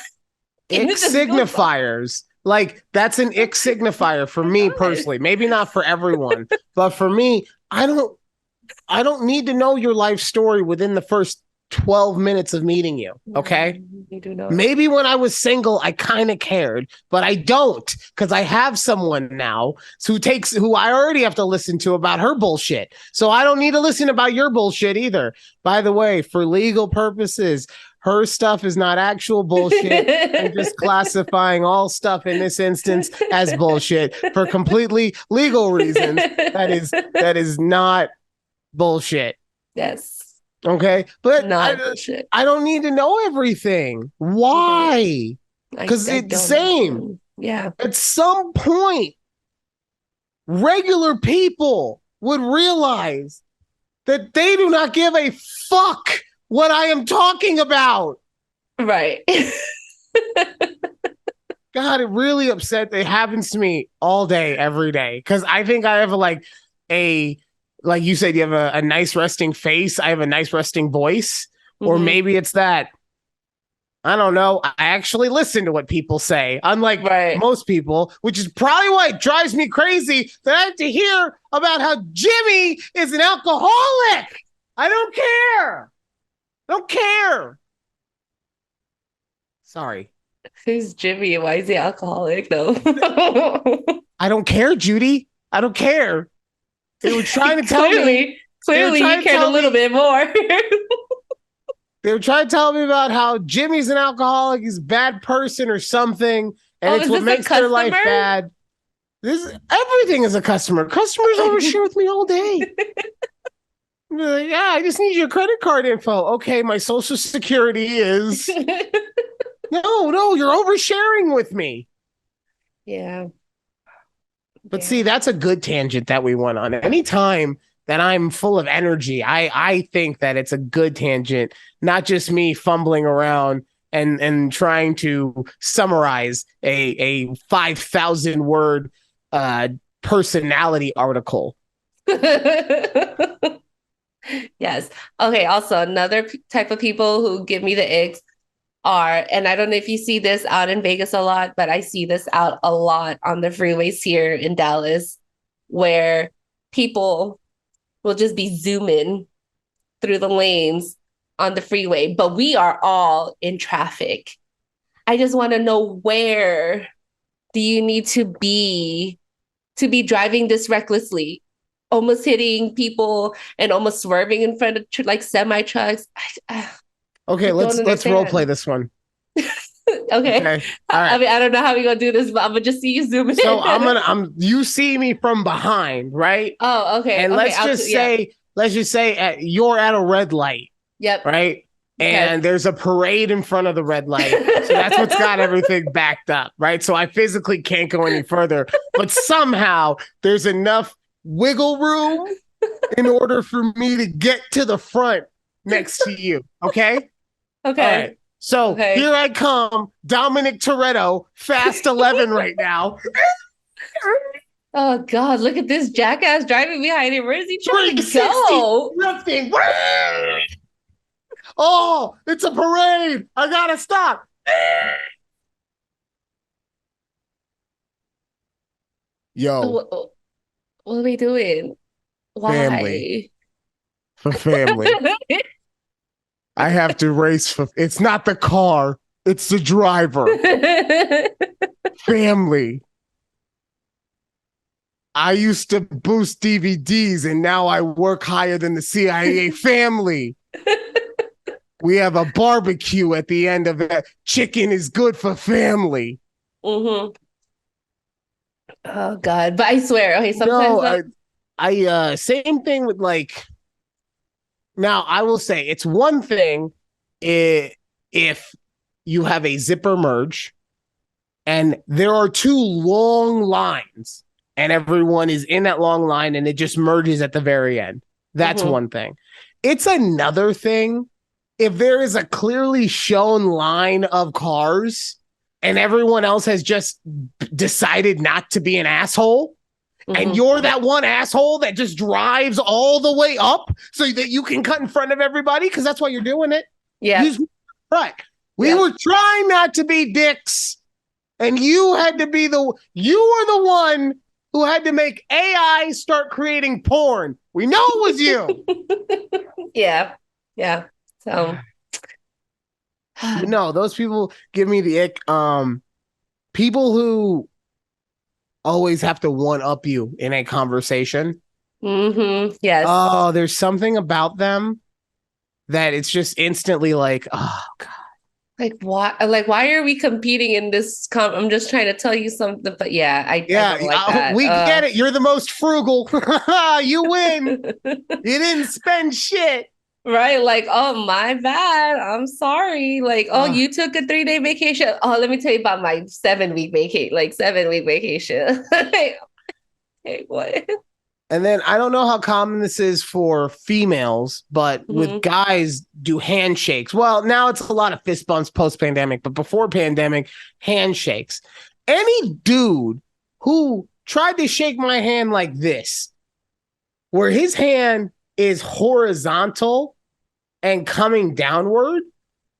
Ick it just goes on. signifiers. Like that's an ick signifier for me personally. Maybe not for everyone, but for me, I don't need to know your life story within the first 12 minutes of meeting you. Okay. You do not. Maybe when I was single, I kind of cared, but I don't because I have someone now who I already have to listen to about her bullshit. So I don't need to listen about your bullshit either. By the way, for legal purposes, her stuff is not actual bullshit. I'm just classifying all stuff in this instance as bullshit for completely legal reasons. That is not bullshit. Yes. Okay. But Not bullshit. I don't need to know everything. Why? Because I it's the don't same. understand. Yeah. At some point, regular people would realize that they do not give a fuck what I am talking about. Right. God, it really upset. It happens to me all day, every day. Because I think I have like you said, you have a nice resting face. I have a nice resting voice. Or Mhm. maybe it's that I don't know. I actually listen to what people say, unlike Right. most people, which is probably why it drives me crazy that I have to hear about how Jimmy is an alcoholic. I don't care. Don't care. Sorry. Who's Jimmy? Why is he alcoholic though? I don't care, Judy. I don't care. They were trying to tell me. Clearly, They were clearly you trying to cared a tell little me. bit more. They were trying to tell me about how Jimmy's an alcoholic, he's a bad person or something, and Oh, it's is what this a makes their life customer? bad. This everything is a customer. Customers overshare with me all day. Like, yeah, I just need your credit card info. Okay, my social security is no, you're oversharing with me. Yeah. But see, Yeah. that's a good tangent that we went on. Anytime that I'm full of energy, I think that it's a good tangent, not just me fumbling around and trying to summarize a 5,000 word personality article. Yes. Okay. Also, another type of people who give me the icks are, and I don't know if you see this out in Vegas a lot, but I see this out a lot on the freeways here in Dallas, where people will just be zooming through the lanes on the freeway, but we are all in traffic. I just want to know, where do you need to be driving this recklessly, almost hitting people and almost swerving in front of like semi trucks? Okay, I don't let's role play understand. this one. Okay. Okay. All I right. mean, I don't know how we're gonna do this, but I'm gonna just see you zoom So in. I'm you see me from behind, right? Oh, okay. And Okay. Yeah. let's just say you're at a red light, Yep. right? Okay. And there's a parade in front of the red light. So that's what's got everything backed up, right? So I physically can't go any further, but somehow there's enough wiggle room in order for me to get to the front next to you. Okay. All Okay. right. So Okay. here I come, Dominic Toretto, fast 11 right now. Oh God, look at this jackass driving behind him. Where is he trying to 360 go? drifting. Oh, it's a parade. I gotta stop. Yo, What, what are we doing? family Why? for family. I have to race for it's not the car, it's the driver. Family. I used to boost DVDs and now I work higher than the CIA. Family. We have a barbecue at the end of it. Chicken is good for family. Mm-hmm. Oh God. But I swear, okay, sometimes No, though, I same thing with like now I will say it's one thing if you have a zipper merge and there are two long lines and everyone is in that long line and it just merges at the very end. That's mm-hmm. one thing. It's another thing if there is a clearly shown line of cars and everyone else has just decided not to be an asshole and Mm-hmm. you're that one asshole that just drives all the way up so that you can cut in front of everybody because that's why you're doing it. Yeah. Use right. We Yeah. were trying not to be dicks, and you were the one who had to make AI start creating porn. We know it was you. Yeah. Yeah. So No, those people give me the ick. People who always have to one up you in a conversation. mm-hmm. Yes. Oh, there's something about them that it's just instantly like, oh God. Like why are we competing in this I'm just trying to tell you something, but yeah, I Yeah, don't like that. we get it. You're the most frugal. You win. You didn't spend shit. Right? Like, oh my bad. I'm sorry. Like, oh, Uh, you took a 3-day vacation. Oh, let me tell you about my 7-week vacation, like 7-week vacation. Like, okay, what? and then I don't know how common this is for females, but with Mm-hmm. guys, do handshakes. Well, now it's a lot of fist bumps post pandemic, but before pandemic, handshakes. Any dude who tried to shake my hand like this, where his hand is horizontal and coming downward.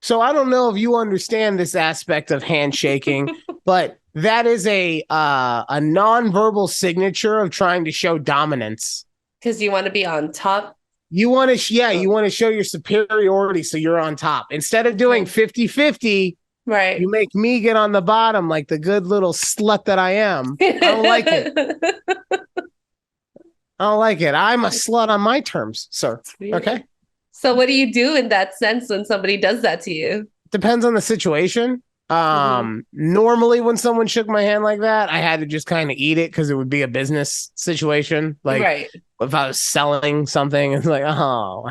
So I don't know if you understand this aspect of handshaking, but that is a nonverbal signature of trying to show dominance. Because you want to be on top. You want to Oh, you want to show your superiority so you're on top. Instead of doing okay. 50-50, Right. You make me get on the bottom like the good little slut that I am. I don't like it. I don't like it. I'm a slut on my terms, sir. Okay. So what do you do in that sense when somebody does that to you? Depends on the situation. Mm-hmm. Normally when someone shook my hand like that, I had to just kind of eat it because it would be a business situation. Like Right. if I was selling something, it's like, oh,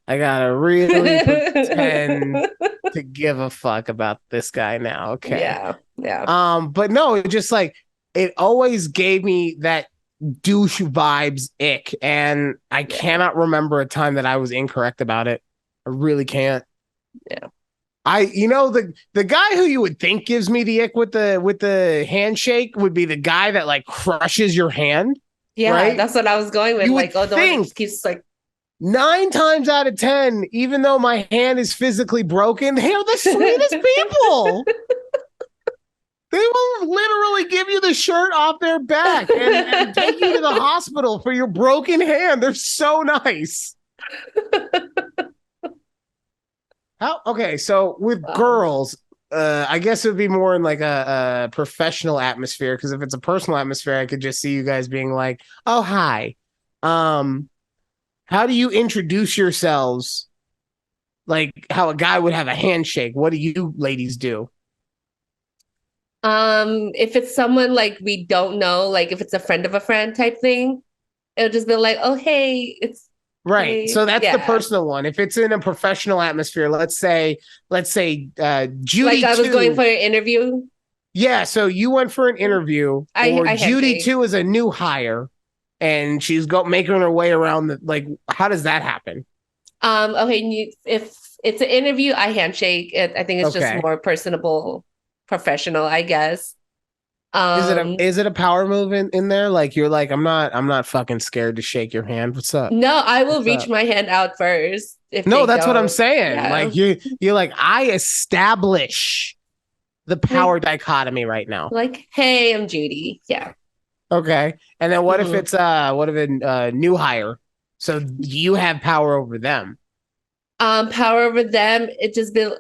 I gotta really pretend to give a fuck about this guy now. Okay. Yeah. Yeah. But no, it just like it always gave me that douche vibes ick, and I Yeah. cannot remember a time that I was incorrect about it. I really can't. Yeah. The guy who you would think gives me the ick with the handshake would be the guy that like crushes your hand, Yeah. right? That's what I was going with. You would Like, oh, the one that think just keeps like 9 times out of 10, even though my hand is physically broken, they're the sweetest people. They will literally give you the shirt off their back and take you to the hospital for your broken hand. They're so nice. How okay, so with wow. girls, I guess it would be more in like a professional atmosphere because if it's a personal atmosphere, I could just see you guys being like, "Oh, hi." Um, how do you introduce yourselves? Like how a guy would have a handshake. What do you ladies do? If it's someone like we don't know, like if it's a friend of a friend type thing, it'll just be like, oh hey, it's Right. hey, So that's the yeah. personal one. If it's in a professional atmosphere, let's say Like Judy I was going 2. for an interview. Yeah, so you went for an interview or I Judy handshake. 2 is a new hire and she's making her way around the like how does that happen? Okay, if it's an interview, I handshake. I think it's just Okay. more personable, professional, I guess. Is it a Um, is it a power move in there? Like you're like, I'm not fucking scared to shake your hand. What's up? no, I will What's reach up? my hand out first if No, they that's what I'm don't. saying. Yeah. Like you're like, I establish the power Like dichotomy right now. hey, I'm Judy. Yeah. Okay. And then what if Mhm. it's what if a new hire? So you have power over them. Power over them. It just been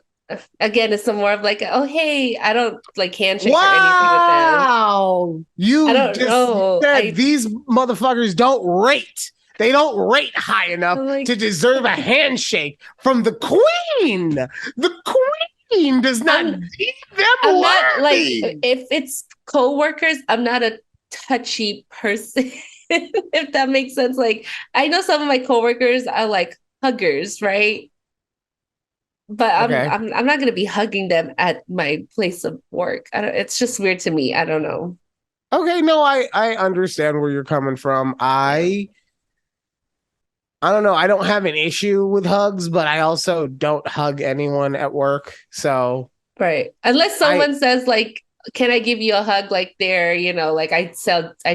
again, it's some more of like, oh hey, I don't like handshake or anything with them. Wow. I You don't just know. said these motherfuckers don't rate. They don't rate high enough I'm like to deserve a handshake from the queen. The queen does not I'm deem them I'm not like worthy. if it's coworkers, I'm not a touchy person, if that makes sense. Like I know some of my coworkers are like huggers, right? But Okay. I'm not gonna be hugging them at my place of work. I don't, it's just weird to me. I don't know. Okay, no, I understand where you're coming from. Yeah. I don't know. I don't have an issue with hugs, but I also don't hug anyone at work. So Right. Unless I someone says like, can I give you a hug? Like they're, like I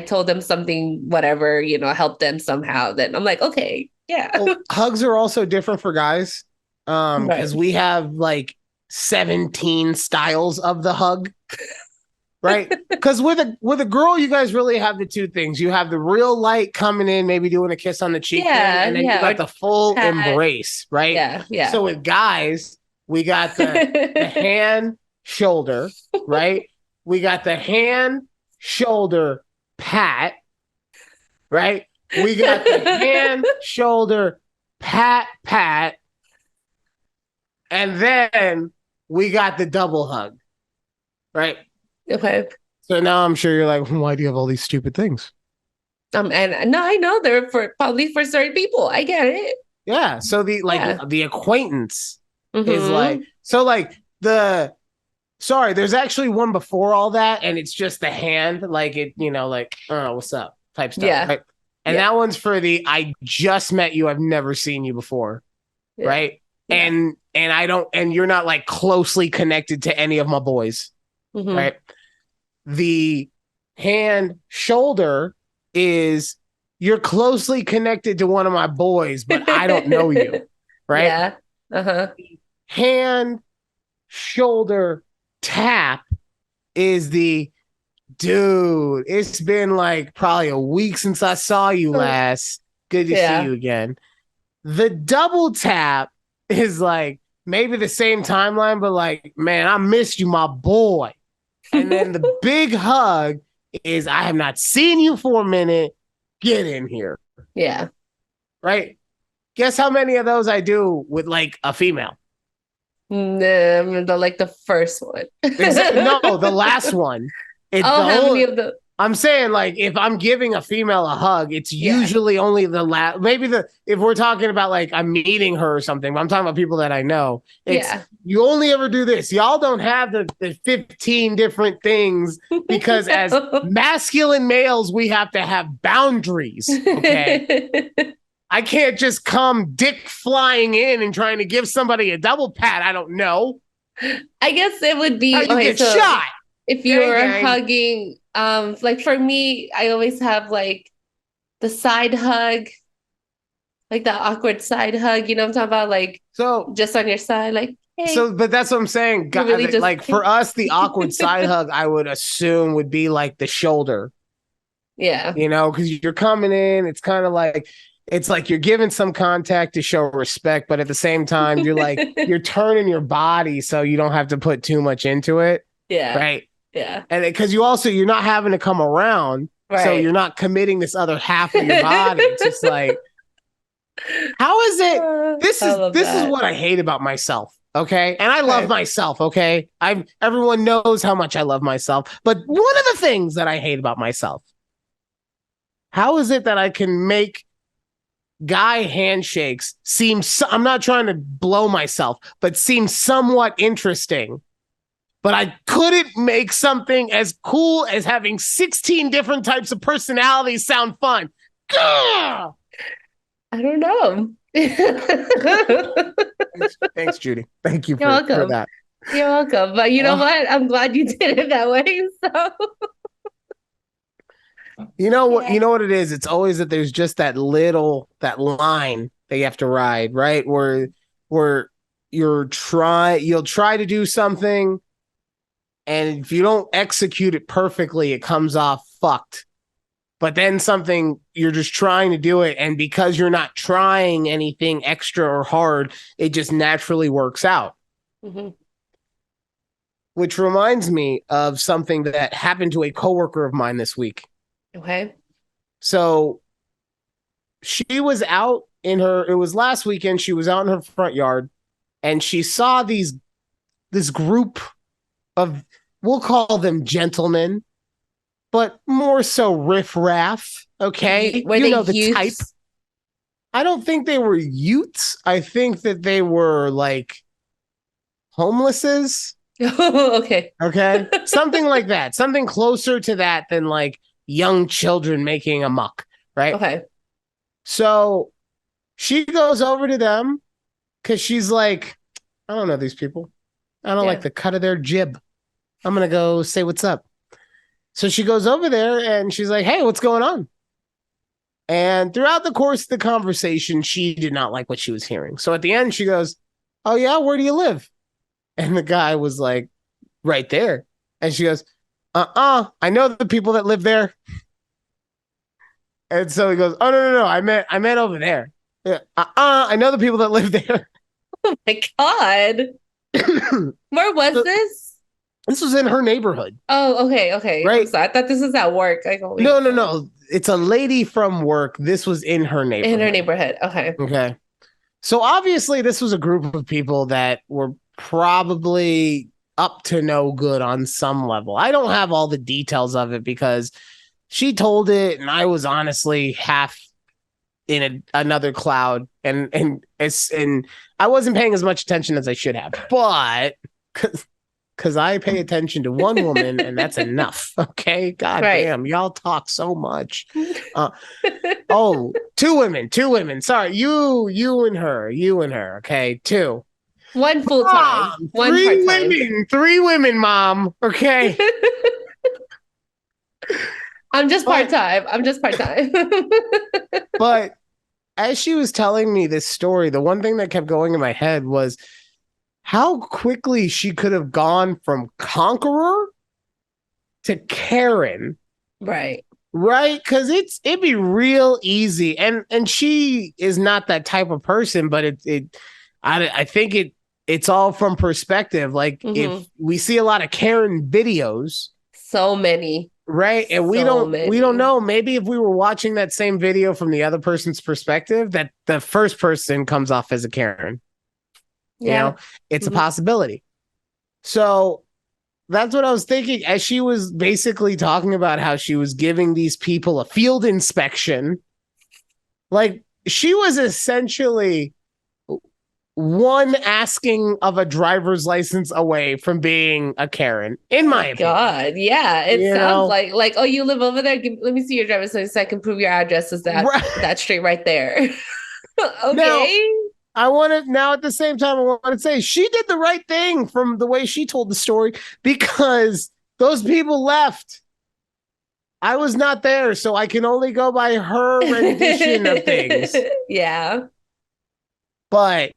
told them something, whatever, help them somehow. Then I'm like, okay, yeah. well, hugs are also different for guys. Because Right. we have like 17 styles of the hug, right? Because with a girl, you guys really have the two things. You have the real light coming in, maybe doing a kiss on the cheek thing, Yeah, and then you yeah. got Or the full pat. embrace, right? Yeah, yeah. So with guys, we got the hand, shoulder, right? We got the hand, shoulder, pat, right? We got the hand, shoulder, pat, pat, and then we got the double hug, right? Okay. So now I'm sure you're like, why do you have all these stupid things? And no, I know they're for probably for certain people. I get it. Yeah. So Yeah. the acquaintance is like Mm-hmm. so like the sorry, there's actually one before all that, and it's just the hand, like it, like oh, what's up type stuff, Yeah. right? And Yeah. that one's for the I just met you, I've never seen you before, Yeah. right? Yeah. And I don't, and you're not like closely connected to any of my boys, Mm-hmm. right? The hand shoulder is you're closely connected to one of my boys, but I don't know you, right? Yeah. Uh-huh. Hand shoulder tap is the dude. It's been like probably a week since I saw you last. Good to see Yeah. you again. The double tap is like maybe the same timeline, but like, man, I missed you, my boy. And then the big hug is, I have not seen you for a minute. Get in here. Yeah. Right? Guess how many of those I do with like a female? The first one. No, the last one. It's Oh, the how whole. many of the I'm saying, like, if I'm giving a female a hug, it's yeah. usually only the last. Maybe if we're talking about like I'm meeting her or something, but I'm talking about people that I know. It's you only ever do this. Y'all don't have the 15 different things because as masculine males, we have to have boundaries. Okay. I can't just come dick flying in and trying to give somebody a double pat. I don't know. I guess it would be How you get shot. If you were hugging, like for me, I always have like the side hug, like the awkward side hug, you know what I'm talking about? Like, so just on your side, like, hey. So, but that's what I'm saying. God, really just, like for us, the awkward side hug, I would assume would be like the shoulder. Yeah. You know, because you're coming in, it's kind of like, it's like you're giving some contact to show respect, but at the same time, you're like, you're turning your body so you don't have to put too much into it. Yeah. Right. Yeah. And because you're not having to come around. Right. So you're not committing this other half of your body. It's just like, how is it? This is what I hate about myself. Okay. And I love myself. Okay. Everyone knows how much I love myself. But one of the things that I hate about myself, how is it that I can make guy handshakes I'm not trying to blow myself, but seem somewhat interesting. But I couldn't make something as cool as having 16 different types of personalities sound fun. Gah! I don't know. Thanks, Judy. Thank you for that. You're welcome. But you know what? I'm glad you did it that way. So you know what it is? It's always that there's just that line that you have to ride, right? Where you'll try to do something, and if you don't execute it perfectly, it comes off fucked. But then something, you're just trying to do it, and because you're not trying anything extra or hard, it just naturally works out. Mm-hmm. Which reminds me of something that happened to a coworker of mine this week. Okay. So she was out it was last weekend, she was out in her front yard, and she saw this group of, we'll call them gentlemen, but more so riffraff. Okay. Were they the youths? Type. I don't think they were youths. I think that they were like homelesses. Okay. Okay. Something like that. Something closer to that than like young children making a muck. Right. Okay. So she goes over to them because she's like, I don't know these people. I don't like the cut of their jib. I'm going to go say what's up. So she goes over there and she's like, hey, what's going on? And throughout the course of the conversation, she did not like what she was hearing. So at the end, she goes, oh, yeah, where do you live? And the guy was like, right there. And she goes, I know the people that live there. And so he goes, oh, no. I meant over there. Yeah, I know the people that live there. Oh, my God. Where was this? This was in her neighborhood. Oh, okay. Right. I thought this was at work. No. It's a lady from work. This was in her neighborhood. In her neighborhood. Okay. Okay. So obviously this was a group of people that were probably up to no good on some level. I don't have all the details of it because she told it and I was honestly half in another cloud and I wasn't paying as much attention as I should have. But because I pay attention to one woman and that's enough. Okay. God damn. Y'all talk so much. Two women. Sorry. You and her. Okay. Two. One full time. One part-time. Three women, mom. Okay. I'm just part-time. But as she was telling me this story, the one thing that kept going in my head was how quickly she could have gone from conqueror to Karen. Right. Because it'd be real easy. And she is not that type of person, but I think it's all from perspective. Like if we see a lot of Karen videos, so many, right? And we don't know. Maybe if we were watching that same video from the other person's perspective, that the first person comes off as a Karen. Yeah. You know, it's a possibility. So that's what I was thinking as she was basically talking about how she was giving these people a field inspection. Like she was essentially one asking of a driver's license away from being a Karen, in my opinion. God, yeah, it sounds like oh, you live over there. Let me see your driver's license. So I can prove your address is that street right there. Okay. Now, now at the same time, I want to say she did the right thing from the way she told the story because those people left. I was not there, so I can only go by her rendition of things. Yeah. But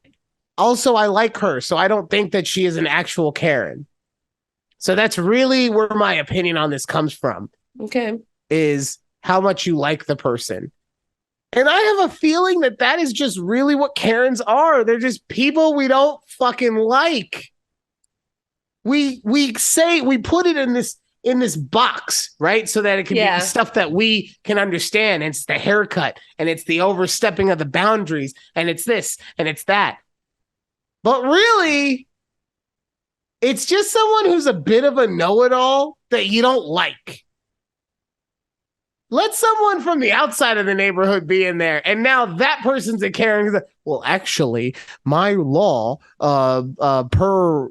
also, I like her, so I don't think that she is an actual Karen. So that's really where my opinion on this comes from. Okay. Is how much you like the person. And I have a feeling that that is just really what Karens are. They're just people we don't fucking like. We put it in this box, right? So that it can be stuff that we can understand. And it's the haircut and it's the overstepping of the boundaries and it's this and it's that. But really, it's just someone who's a bit of a know-it-all that you don't like. Let someone from the outside of the neighborhood be in there. And now that person's a Karen. Well, actually, my law, per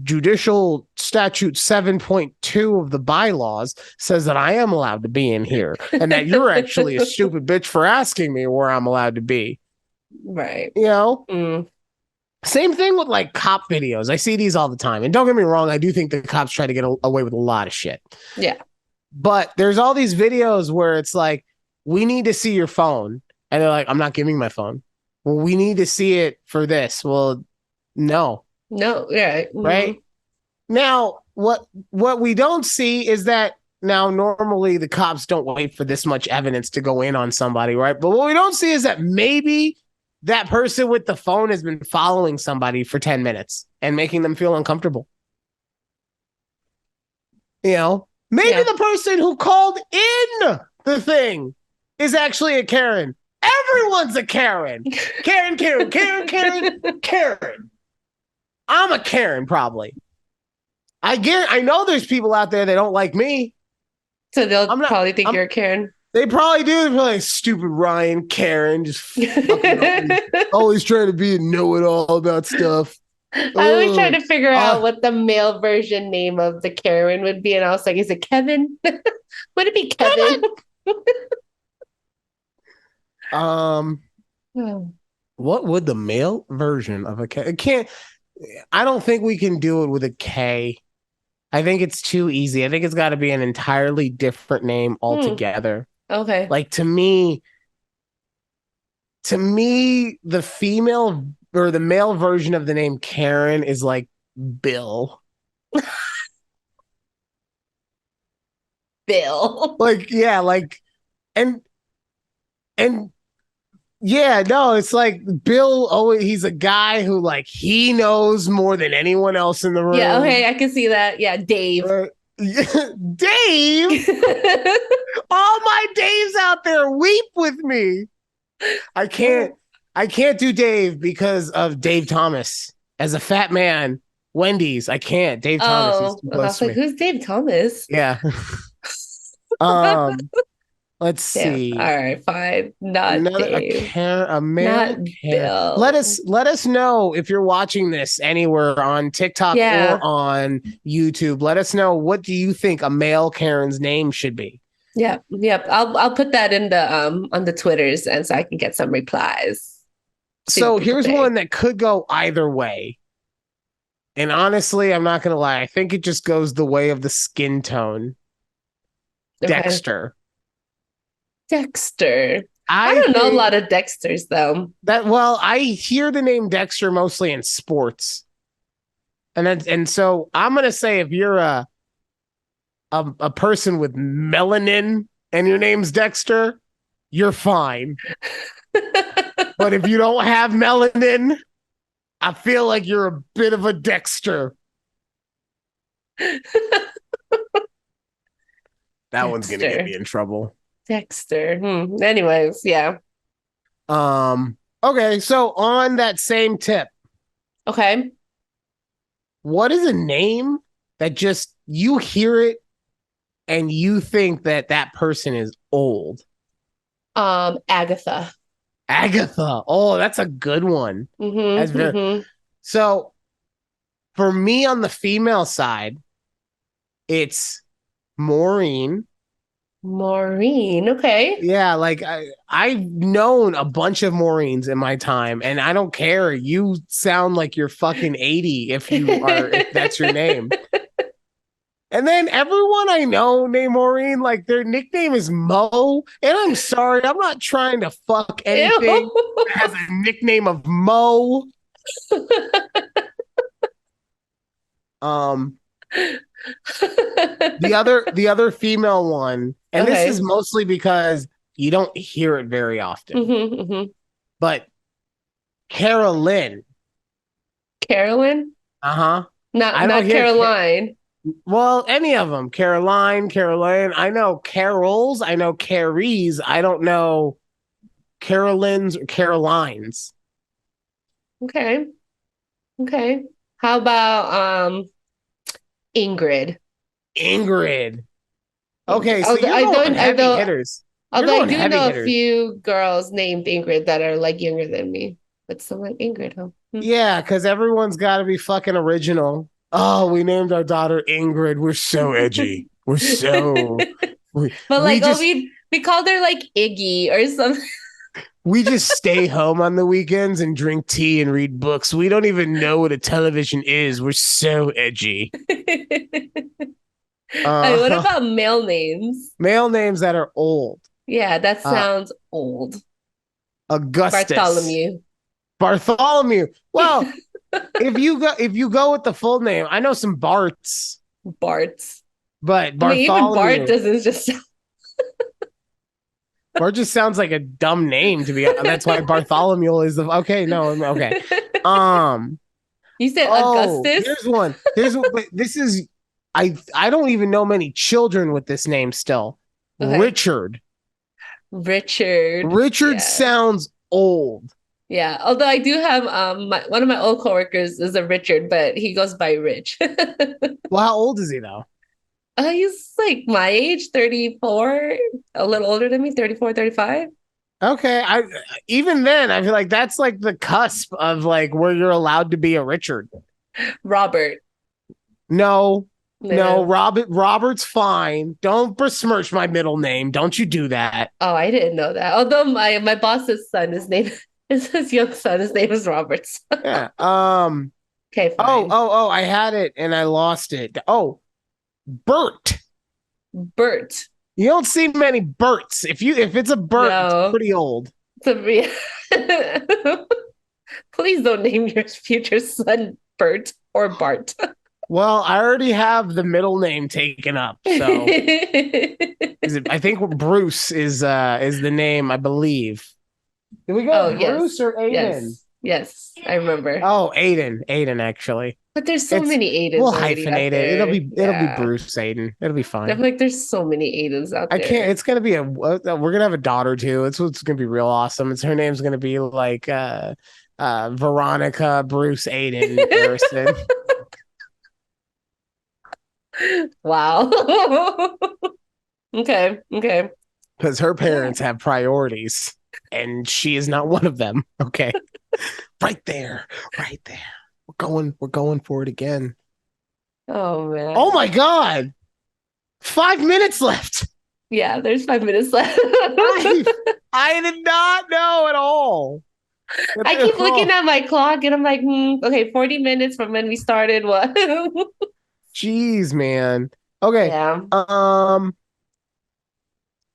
judicial statute 7.2 of the bylaws says that I am allowed to be in here and that you're actually a stupid bitch for asking me where I'm allowed to be. Right. You know? Same thing with like cop videos. I see these all the time. And don't get me wrong, I do think the cops try to get away with a lot of shit. Yeah. But there's all these videos where it's like, we need to see your phone. And they're like, I'm not giving my phone. Well, we need to see it for this. Well, no. No, yeah. Right? Now, what we don't see is that now normally the cops don't wait for this much evidence to go in on somebody, right? But what we don't see is that maybe that person with the phone has been following somebody for 10 minutes and making them feel uncomfortable. You know? Maybe the person who called in the thing is actually a Karen. Everyone's a Karen. Karen. I'm a Karen, probably. I know there's people out there that don't like me. So they'll probably think you're a Karen. They probably do. They're probably like, stupid Ryan, Karen, just fucking always trying to be a know-it-all about stuff. I was trying to figure out what the male version name of the Karen would be, and I was like, is it Kevin? Would it be Kevin? What would the male version of a K? I don't think we can do it with a K. I think it's too easy. I think it's got to be an entirely different name altogether. Okay. Like to me, the female or the male version of the name Karen is like Bill. Bill. Like, yeah, like, and yeah, no, it's like Bill. Oh, he's a guy who like he knows more than anyone else in the room. Yeah, okay, I can see that. Yeah, Dave. Dave. All my Daves out there, weep with me. I can't do Dave because of Dave Thomas. As a fat man, Wendy's, I can't. Dave Thomas is too close to me. Who's Dave Thomas? Yeah. Let's see. All right, fine. Not Dave. A male Bill. Let us know if you're watching this anywhere on TikTok or on YouTube. Let us know, what do you think a male Karen's name should be? Yep. I'll put that in the on the Twitters, and so I can get some replies. So here's one that could go either way. And honestly, I'm not gonna lie, I think it just goes the way of the skin tone. Okay. Dexter. I don't know a lot of Dexters though. I hear the name Dexter mostly in sports. And so I'm gonna say if you're a person with melanin and your name's Dexter, you're fine. But if you don't have melanin, I feel like you're a bit of a Dexter. That one's gonna get Dexter. me in trouble. Dexter. Anyways, yeah. Okay, so on that same tip, Okay. what is a name that just you hear it and you think that that person is old? Agatha. Agatha. Oh, that's a good one. That's Mm-hmm. very Mm-hmm. so for me on the female side, it's Maureen. Maureen. Okay. Yeah, like I've known a bunch of Maureens in my time, and I don't care. You sound like you're fucking 80 if that's your name. And then everyone I know named Maureen, like their nickname is Mo. And I'm sorry, I'm not trying to fuck anything Ew. that has a nickname of Mo. Um, the other female one, and this is Okay. mostly because you don't hear it very often, Mm-hmm, mm-hmm. but Carolyn. Carolyn? Uh-huh. Not I don't not hear Caroline. well, any of them. Caroline, Caroline. I know Carols. I know Carries. I don't know Carolyn's or Carolines. Okay. Okay. How about Ingrid? Ingrid. Ingrid. Okay, so you're going heavy hitters. You're Although I going do heavy know a hitters. few girls named Ingrid that are like younger than me, but still like Ingrid, huh? Yeah, because everyone's got to be fucking original. Oh, we named our daughter Ingrid. We're so edgy. We're so we But we like, oh, just we called her like Iggy or something. we just stay home on the weekends and drink tea and read books. We don't even know what a television is. We're so edgy. What Uh, about male names? male names that are old. Yeah, that Uh, sounds old. Augustus, Bartholomew. Bartholomew. Well, if you go with the full name, I know some Barts, Bart. but I mean, even Bart Bartholomew. doesn't just Bart just sounds like a dumb name to be honest. That's why Bartholomew is the okay. No, okay. Um. You said Oh, Augustus? here's one. But this is I don't even know many children with this name still. Okay. Richard. Richard. Richard Yeah. sounds old. Yeah. Although I do have one of my old coworkers is a Richard, but he goes by Rich. Well, how old is he though? He's like my age, 34, a little older than me, 34, 35. Okay, I even then I feel like that's like the cusp of like where you're allowed to be a Richard. Robert. No, no, No. Robert's fine. Don't besmirch my middle name. Don't you do that. Oh, I didn't know that. Although my boss's son, his young son, his name is Roberts. Yeah. Okay, Oh, fine. oh, oh, I had it and I lost it. Oh, Bert. Bert. You don't see many Berts. If it's a Bert, it's No. pretty old. To be Please don't name your future son Bert or Bart. Well, I already have the middle name taken up. So I think Bruce is the name, I believe. Did we go Oh, with Bruce yes. or Aiden? Yes. Yes, I remember. Oh, Aiden. Aiden, actually. But there's so It's many we'll Aidens already out hyphenate it. It'll there. be Yeah. Bruce Aiden. It'll be I fine. feel like there's so many Aidens out I can't. there. It's gonna be we're gonna have a daughter too. It's what's gonna be real awesome. It's her name's gonna be like Veronica Bruce Aiden Harrison Wow. Okay. Okay. because her Yeah. parents have priorities and she is not one of them. Okay, right there, right there. We're going for it again. Oh man. Oh my god, 5 minutes left. Yeah, there's 5 minutes left. I, I did not know at all. I keep looking at my clock and I'm like, okay, 40 minutes from when we started. What? Jeez, man. Okay. Yeah.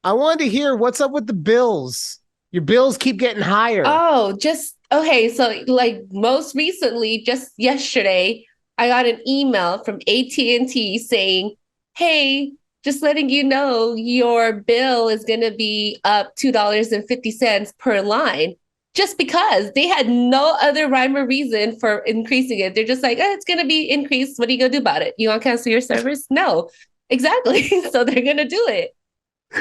I wanted to hear what's up with the bills. Your bills keep getting higher. Oh, just okay. So, like most recently, just yesterday, I got an email from AT&T saying, "Hey, just letting you know your bill is going to be up $2.50 per line." just because they had no other rhyme or reason for increasing it. They're just like, it's going to be increased. What are you going to do about it? You want to cancel your service? No, exactly. So they're going to do it.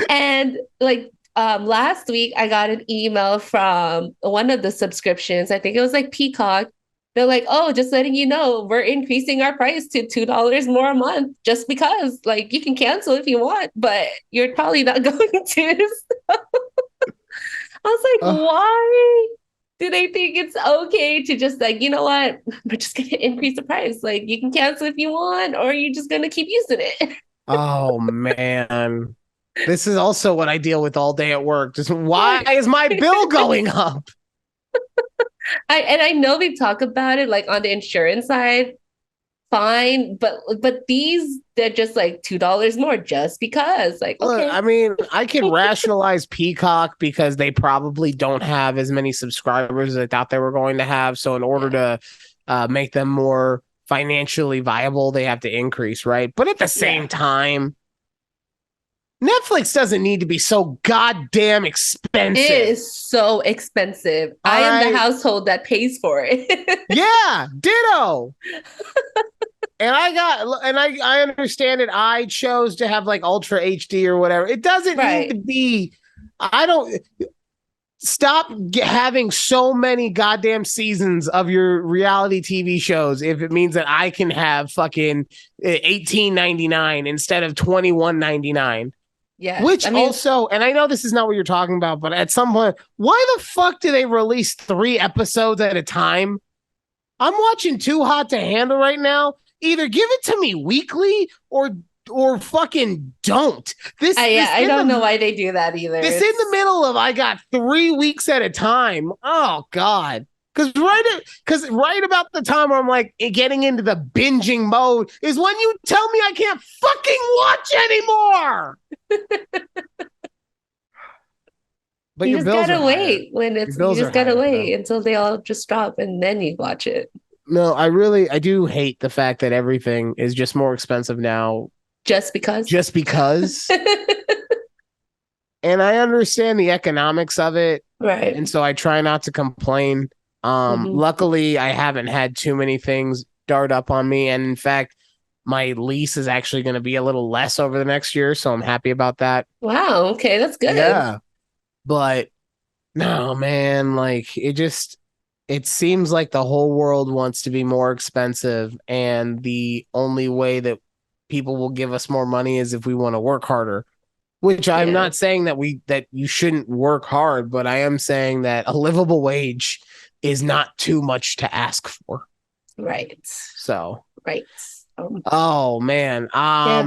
And like last week, I got an email from one of the subscriptions. I think it was like Peacock. They're like, oh, just letting you know, we're increasing our price to $2 more a month just because, like, you can cancel if you want, but you're probably not going to. I was like, Oh, why do they think it's okay to just like, you know what? We're just going to increase the price. Like, you can cancel if you want, or you're just going to keep using it. oh man. This is also what I deal with all day at work. Just why Right. is my bill going up? I know we talk about it like on the insurance side, fine, but these they're just like $2 more just because. Like, Look, okay. I mean, I can rationalize Peacock because they probably don't have as many subscribers as I thought they were going to have. So, in order Yeah. to make them more financially viable, they have to increase, right? But at the Yeah. same time, Netflix doesn't need to be so goddamn It expensive. is so expensive. All I am the right. household that pays for it. Yeah, ditto. And I understand it. I chose to have like Ultra HD or whatever. It doesn't need to Right. be. I don't stop having so many goddamn seasons of your reality TV shows if it means that I can have fucking 18.99 instead of 21.99. Yes. Which I mean, also, and I know this is not what you're talking about, but at some point, why the fuck do they release 3 episodes at a time? I'm watching Too Hot to Handle right now. Either give it to me weekly or fucking don't. This yeah, this I in don't know the why they do that either. this in the It's middle of I got 3 weeks at a time. Oh God. Because right about the time where I'm like getting into the binging mode is when you tell me I can't fucking watch anymore. But you your just bills are gotta higher. wait when Your it's you bills are just gotta higher though. wait until they all just drop and then you watch it. No, I do hate the fact that everything is just more expensive now Just because. just because. And I understand the economics of it. Right. And so I try not to complain. Hmm. Luckily, I haven't had too many things dart up on me. And in fact, my lease is actually going to be a little less over the next year. So I'm happy about that. Wow. Okay, that's good. Yeah. But no, man, like it seems like the whole world wants to be more expensive. And the only way that people will give us more money is if we want to work harder. Which I'm Yeah. not saying that you shouldn't work hard, but I am saying that a livable wage is not too much to ask for. Right. So, Right. oh man, Yeah.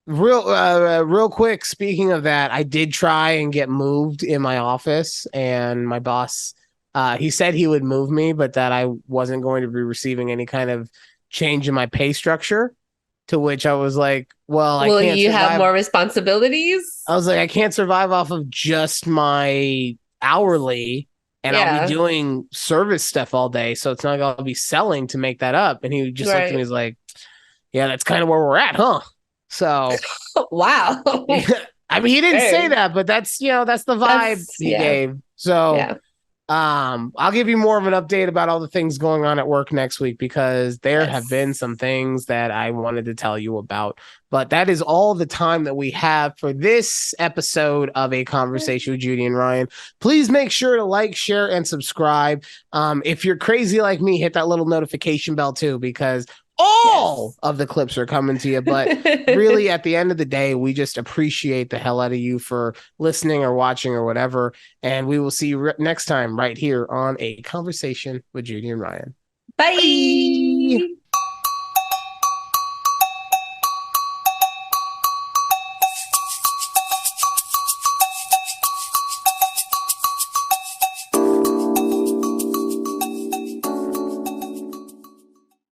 real quick. Speaking of that, I did try and get moved in my office, and my boss, he said he would move me, but that I wasn't going to be receiving any kind of change in my pay structure. To which I was like, well, I Will can't you have survive. more responsibilities? I was like, I can't survive off of just my hourly, and I'll be Yeah. doing service stuff all day. So it's not like I'll be selling to make that up. And he just looked at me, Right. he's like, yeah, that's kind of where we're at, huh? So, Wow. yeah, I mean, he didn't say Dang. that, but that's the vibe That's he yeah. gave. So, Yeah. I'll give you more of an update about all the things going on at work next week because there have been Yes. some things that I wanted to tell you about. But that is all the time that we have for this episode of A Conversation with Judy and Ryan. Please make sure to like, share, and subscribe. If you're crazy like me, hit that little notification bell too because all Yes. of the clips are coming to you. But really, at the end of the day, we just appreciate the hell out of you for listening or watching or whatever. And we will see you next time right here on A Conversation with Judy and Ryan. Bye. Bye.